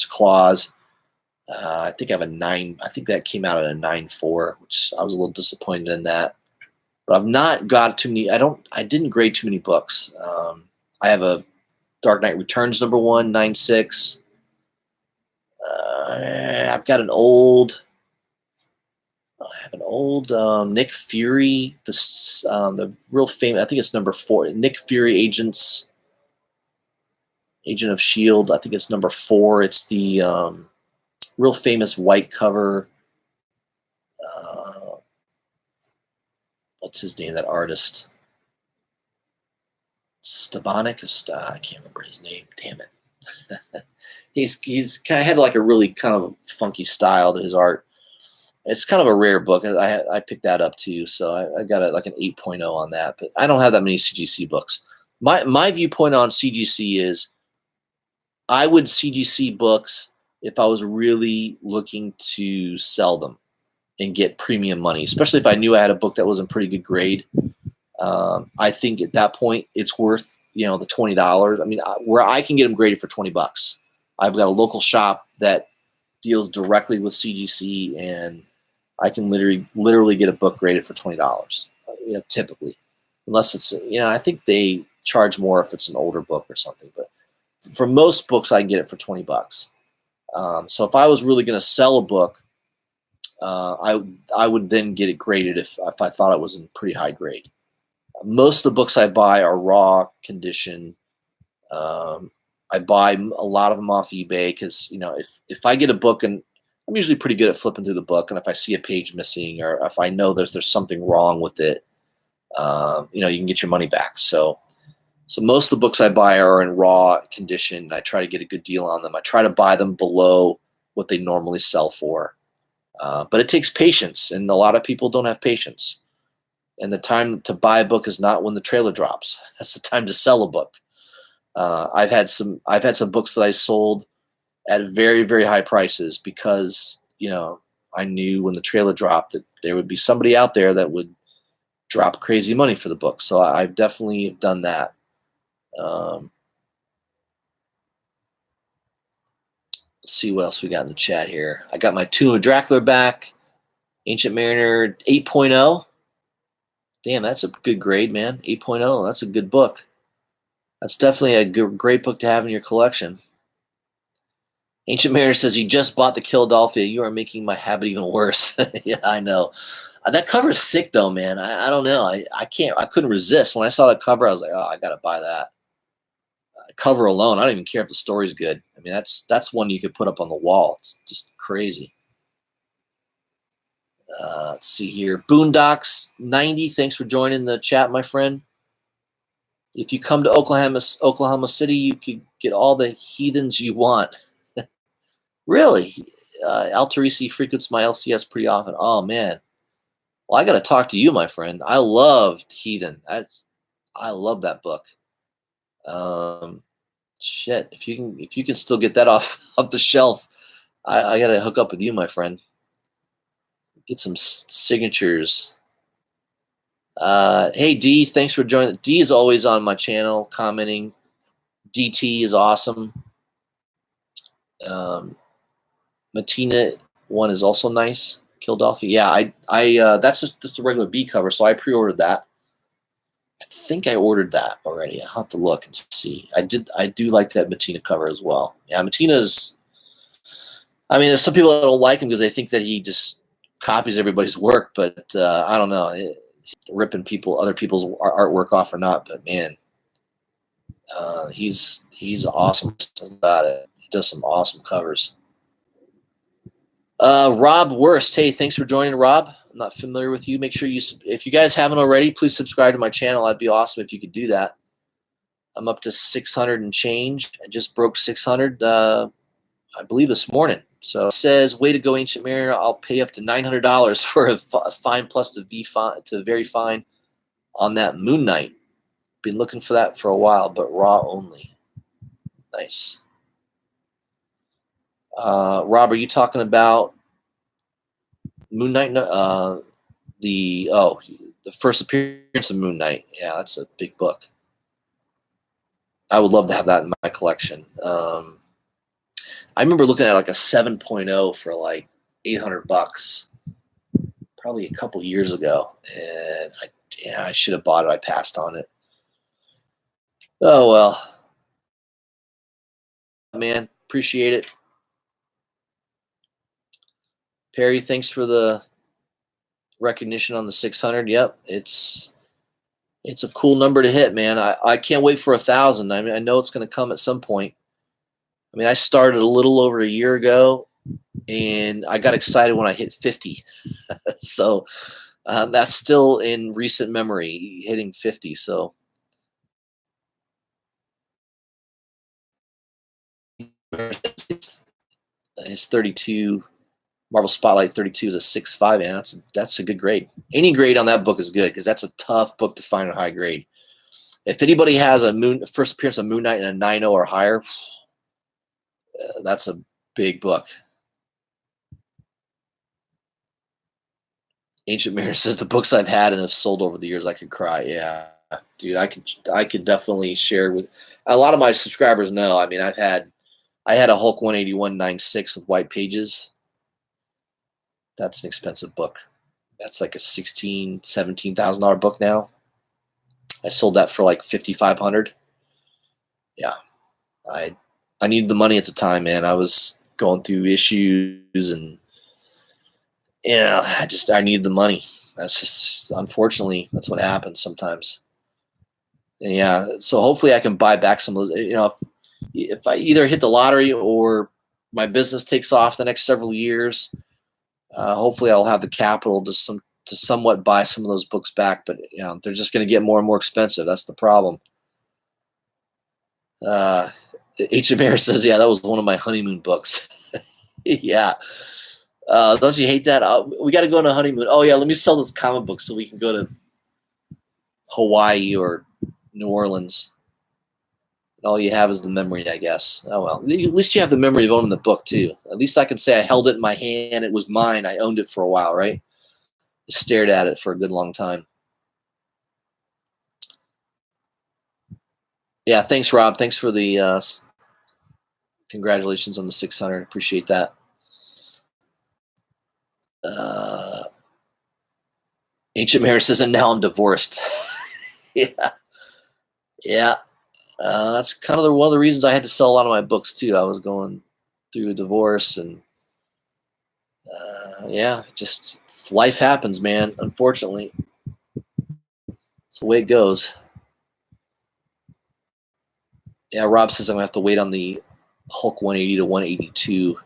claws. I think I have a 9. I think that came out at a 9.4, which I was a little disappointed in that. But I've not got too many. I didn't grade too many books. I have a Dark Knight Returns #1, 9.6. I've got an old. I have an old Nick Fury, the real famous. I think it's #4. Nick Fury Agent of Shield. I think it's #4. It's the real famous white cover. What's his name? That artist, Stevanik. I can't remember his name. Damn it. he's kind of had like a really kind of funky style to his art. It's kind of a rare book. I picked that up too, so I got like an 8.0 on that. But I don't have that many CGC books. My viewpoint on CGC is I would CGC books if I was really looking to sell them and get premium money, especially if I knew I had a book that was in pretty good grade. I think at that point it's worth the $20. I mean, where I can get them graded for $20. I've got a local shop that deals directly with CGC, and I can literally get a book graded for $20. Typically, unless it's I think they charge more if it's an older book or something. But for most books, I can get it for $20. So if I was really going to sell a book, I would then get it graded if I thought it was in pretty high grade. Most of the books I buy are raw condition. I buy a lot of them off eBay because if I get a book, and I'm usually pretty good at flipping through the book, and if I see a page missing or if I know there's something wrong with it, you can get your money back. So most of the books I buy are in raw condition. I try to get a good deal on them. I try to buy them below what they normally sell for. But it takes patience, and a lot of people don't have patience. And the time to buy a book is not when the trailer drops. That's the time to sell a book. I've had some books that I sold at very, very high prices because I knew when the trailer dropped that there would be somebody out there that would drop crazy money for the book. So I've definitely done that. Let's see what else we got in the chat here. I got my Tomb of Dracula back. Ancient Mariner 8.0. Damn, that's a good grade, man. 8.0. That's a good book. That's definitely a great book to have in your collection. Ancient Mariner says, "You just bought the Philadelphia. You are making my habit even worse." Yeah, I know. That cover is sick, though, man. I don't know. I couldn't resist. When I saw that cover, I was like, oh, I got to buy that. Cover alone, I don't even care if the story's good. I mean, that's one you could put up on the wall. It's just crazy. Let's see here. Boondocks 90, thanks for joining the chat, my friend. If you come to Oklahoma City, you could get all the heathens you want. Really? Altarisi frequents my LCS pretty often. Oh, man. Well, I got to talk to you, my friend. I loved Heathen. I love that book. Shit, if you can still get that off the shelf, I got to hook up with you, my friend. Get some signatures. Hey, D, thanks for joining. D is always on my channel commenting. DT is awesome. Matina one is also nice. Philadelphia. Yeah, I that's just a regular B cover, so I pre-ordered that. I think I ordered that already. I'll have to look and see. I do like that Matina cover as well. Yeah, Matina's. I mean, there's some people that don't like him because they think that he just copies everybody's work, but I don't know. Ripping other people's artwork off or not, but man, he's awesome about it. He does some awesome covers. Rob Worst. Hey, thanks for joining, Rob. I'm not familiar with you. Make sure if you guys haven't already, please subscribe to my channel. That'd be awesome if you could do that. I'm up to 600 and change. I just broke 600, I believe, this morning. So it says, way to go, Ancient Mariner. I'll pay up to $900 for a fine plus to very fine on that Moon Knight. Been looking for that for a while, but raw only. Nice. Rob, are you talking about Moon Knight? The first appearance of Moon Knight. Yeah, that's a big book. I would love to have that in my collection. I remember looking at like a 7.0 for like $800, probably a couple years ago, and I should have bought it. I passed on it. Oh well, man, appreciate it. Perry, thanks for the recognition on the 600. Yep, it's a cool number to hit, man. I can't wait for 1,000. I mean, I know it's going to come at some point. I mean, I started a little over a year ago, and I got excited when I hit 50. So that's still in recent memory, hitting 50. So it's 32. Marvel Spotlight 32 is a 6.5, and that's a good grade. Any grade on that book is good because that's a tough book to find a high grade. If anybody has a first appearance of Moon Knight and a 9.0 or higher, that's a big book. Ancient Mariner says the books I've had and have sold over the years, I could cry. Yeah, dude, I could definitely share with a lot of my subscribers. Know, I mean, I had a Hulk 181.96 with white pages. That's an expensive book. That's like a $17,000 book now. I sold that for like $5,500. Yeah, I needed the money at the time, man. I was going through issues, and I needed the money. That's just, unfortunately, that's what happens sometimes. And yeah, so hopefully I can buy back some of those. If I either hit the lottery or my business takes off the next several years, hopefully I'll have the capital to somewhat buy some of those books back. But they're just going to get more and more expensive. That's the problem. HMR says, yeah, that was one of my honeymoon books. Yeah. Don't you hate that? We got to go on a honeymoon. Oh, yeah, let me sell this comic book so we can go to Hawaii or New Orleans. And all you have is the memory, I guess. Oh, well. At least you have the memory of owning the book, too. At least I can say I held it in my hand. It was mine. I owned it for a while, right? I stared at it for a good long time. Yeah, thanks, Rob. Thanks for the congratulations on the 600. Appreciate that. Ancient Mariner says, and now I'm divorced. Yeah. That's kind of one of the reasons I had to sell a lot of my books too. I was going through a divorce, and just life happens, man. Unfortunately, it's the way it goes. Yeah, Rob says I'm gonna have to wait on the Hulk 180 to 182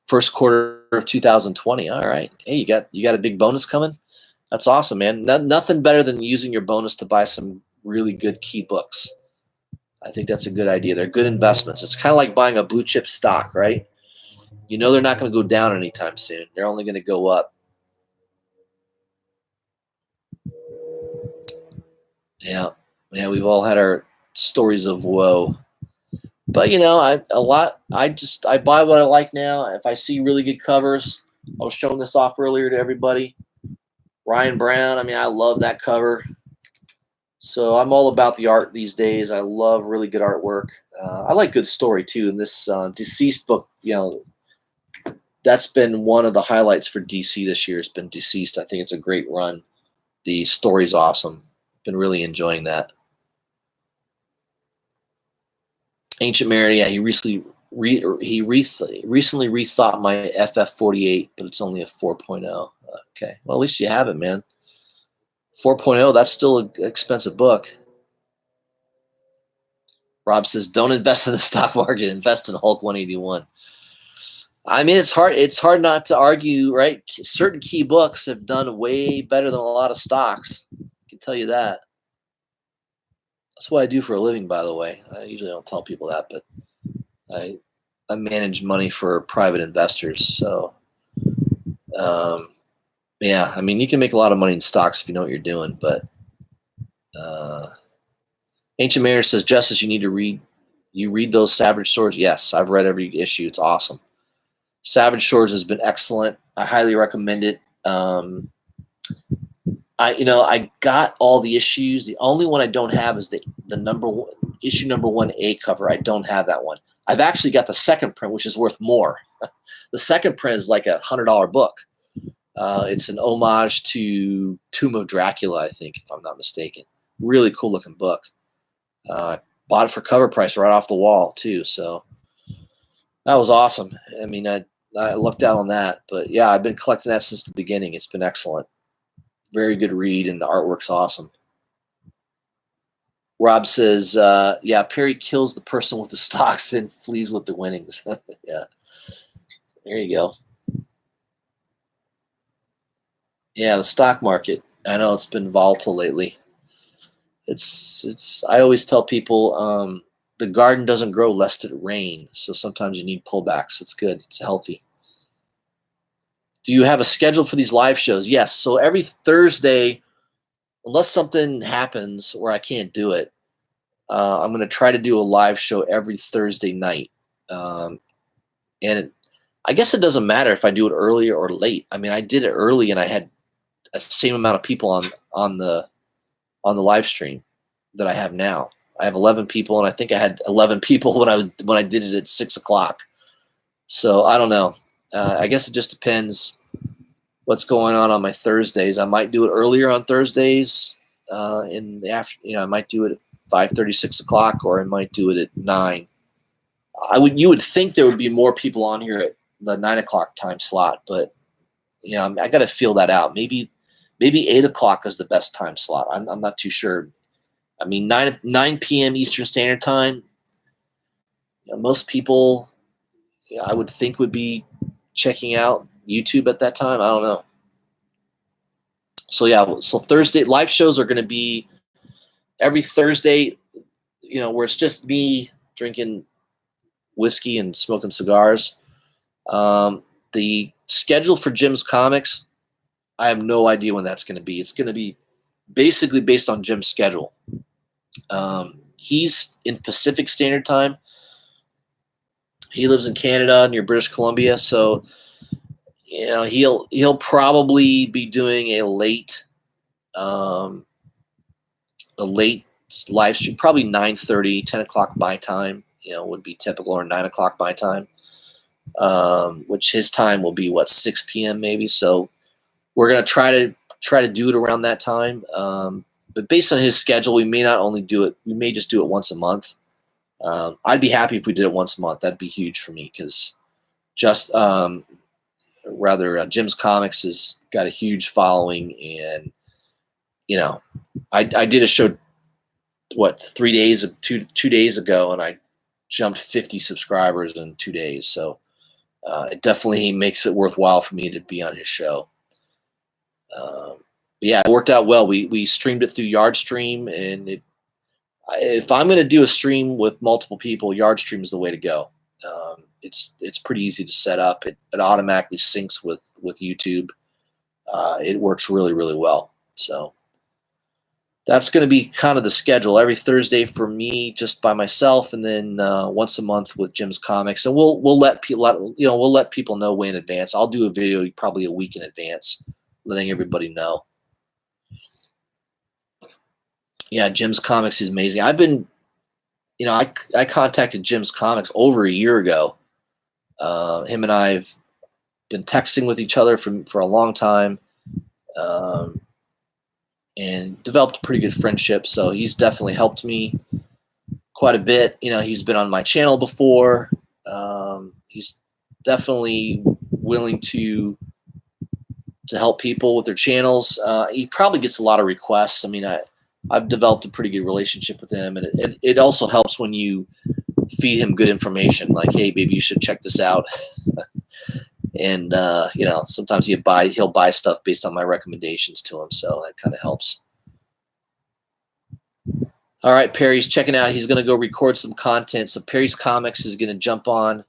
first quarter of 2020. All right. Hey, you got a big bonus coming? That's awesome, man. Nothing better than using your bonus to buy some really good key books. I think that's a good idea. They're good investments. It's kind of like buying a blue chip stock, right? You know they're not going to go down anytime soon. They're only going to go up. Yeah, we've all had our stories of woe. But I buy what I like now. If I see really good covers, I was showing this off earlier to everybody. Ryan Brown, I mean, I love that cover. So I'm all about the art these days. I love really good artwork. I like good story too. And this Deceased book, that's been one of the highlights for DC this year. It's been Deceased. I think it's a great run. The story's awesome. Been really enjoying that. Ancient Mariner, yeah, he recently rethought my FF48, but it's only a 4.0. Okay, well, at least you have it, man. 4.0, that's still an expensive book. Rob says, don't invest in the stock market. Invest in Hulk 181. I mean, it's hard. It's hard not to argue, right? Certain key books have done way better than a lot of stocks. I can tell you that. That's what I do for a living, by the way. I usually don't tell people that, but I I manage money for private investors. So um, yeah, I mean, you can make a lot of money in stocks if you know what you're doing. But uh, Ancient Mariner says, Justice, you need to read. You read those Savage Swords? Yes, I've read every issue. It's awesome. Savage Swords has been excellent. I highly recommend it. I got all the issues. The only one I don't have is the number one issue number 1A cover. I don't have that one. I've actually got the second print, which is worth more. The second print is like $100 book. It's an homage to Tomb of Dracula, I think, if I'm not mistaken. Really cool looking book. Bought it for cover price right off the wall too. So that was awesome. I mean, I lucked out on that, but yeah, I've been collecting that since the beginning. It's been excellent. Very good read, and the artwork's awesome. Rob says, yeah, Perry kills the person with the stocks and flees with the winnings. Yeah. There you go. Yeah, the stock market. I know it's been volatile lately. I always tell people the garden doesn't grow lest it rain. So sometimes you need pullbacks. It's good. It's healthy. Do you have a schedule for these live shows? Yes. So every Thursday, unless something happens where I can't do it, I'm going to try to do a live show every Thursday night. I guess it doesn't matter if I do it early or late. I mean, I did it early and I had the same amount of people on the live stream that I have now. I have 11 people, and I think I had 11 people when I did it at 6 o'clock. So I don't know. I guess it just depends what's going on my Thursdays. I might do it earlier on Thursdays in the after. I might do it at 5:30, 6 o'clock, or I might do it at 9. You would think there would be more people on here at the 9 o'clock time slot, but I got to feel that out. Maybe 8 o'clock is the best time slot. I'm not too sure. I mean, 9 p.m. Eastern Standard Time. Most people, I would think, would be checking out YouTube at that time. I don't know. So yeah, so Thursday live shows are going to be every Thursday. Where it's just me drinking whiskey and smoking cigars. The schedule for Jim's Comics, I have no idea when that's going to be. It's going to be basically based on Jim's schedule. He's in Pacific Standard Time. He lives in Canada near British Columbia, so he'll probably be doing a late live stream, probably 9:30, 10 o'clock my time. Would be typical, or 9 o'clock my time. Which his time will be 6 p.m. maybe. So we're gonna try to do it around that time. But based on his schedule, we may not only do it. We may just do it once a month. I'd be happy if we did it once a month. That'd be huge for me because Jim's Comics has got a huge following, and I did a show 2 days ago, and I jumped 50 subscribers in 2 days. So it definitely makes it worthwhile for me to be on his show. Yeah, it worked out well. We streamed it through Yardstream, and if I'm going to do a stream with multiple people, Yardstream is the way to go. It's pretty easy to set up. It automatically syncs with YouTube. It works really, really well. So that's going to be kind of the schedule every Thursday for me, just by myself, and then once a month with Jim's Comics. And we'll let people know way in advance. I'll do a video probably a week in advance, letting everybody know. Yeah, Jim's Comics is amazing. I've been, I contacted Jim's Comics over a year ago. Him and I've been texting with each other for a long time. And developed a pretty good friendship. So he's definitely helped me quite a bit. He's been on my channel before. He's definitely willing to help people with their channels. He probably gets a lot of requests. I mean, I've developed a pretty good relationship with him, and it also helps when you feed him good information. Like, hey, maybe you should check this out. And you know, sometimes he'll buy stuff based on my recommendations to him, so that kind of helps. All right, Perry's checking out. He's going to go record some content. So Perry's Comics is going to jump on.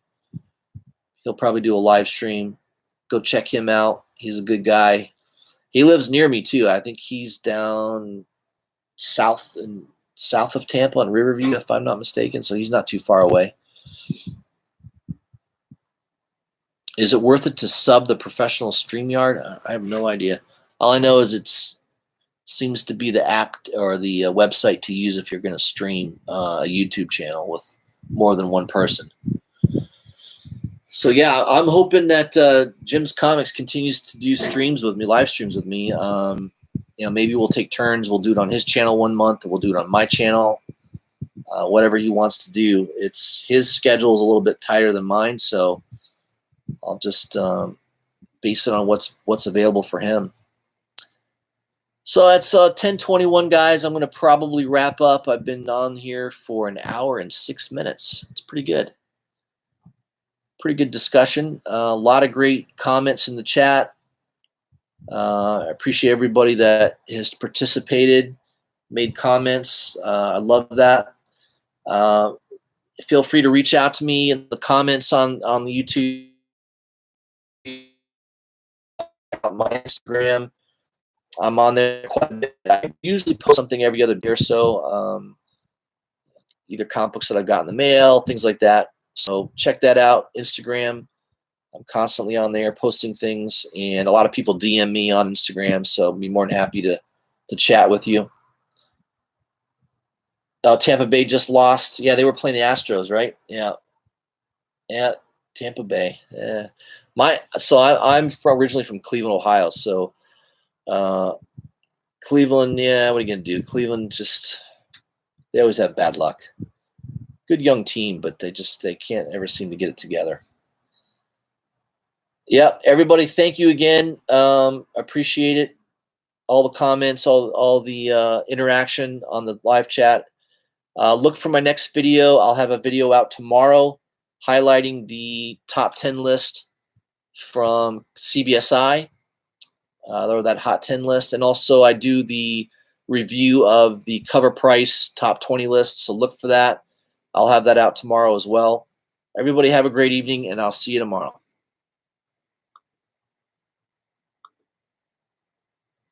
He'll probably do a live stream. Go check him out. He's a good guy. He lives near me too. I think he's down south of Tampa on Riverview, if I'm not mistaken. So he's not too far away. Is it worth it to sub the professional StreamYard? I have no idea. All I know is it's seems to be the app or the website to use if you're going to stream a YouTube channel with more than one person. So yeah, I'm hoping that Jim's Comics continues to do streams with me, live streams with me. You know, maybe we'll take turns. We'll do it on his channel one month, and we'll do it on my channel. Whatever he wants to do. It's his schedule is a little bit tighter than mine, so I'll just base it on what's available for him. So that's 10:21, guys. I'm going to probably wrap up. I've been on here for an hour and 6 minutes. It's pretty good. Pretty good discussion. A lot of great comments in the chat. I appreciate everybody that has participated, made comments. I love that. Feel free to reach out to me in the comments on the YouTube, on my Instagram. I'm on there quite a bit. I usually post something every other day or so, either comic books that I've got in the mail, things like that. So check that out. Instagram, I'm constantly on there posting things, and a lot of people DM me on Instagram, so I'll be more than happy to chat with you. Tampa Bay just lost. Yeah, they were playing the Astros, right? Yeah, Tampa Bay. Yeah. I'm originally from Cleveland, Ohio, so Cleveland, yeah, what are you going to do? Cleveland they always have bad luck. Good young team, but they can't ever seem to get it together. Yeah, everybody, thank you again. Appreciate it. All the comments, all the interaction on the live chat. Look for my next video. I'll have a video out tomorrow highlighting the top 10 list from CBSI. Or that hot 10 list, and also I do the review of the cover price top 20 list, so look for that. I'll have that out tomorrow as well. Everybody have a great evening, and I'll see you tomorrow.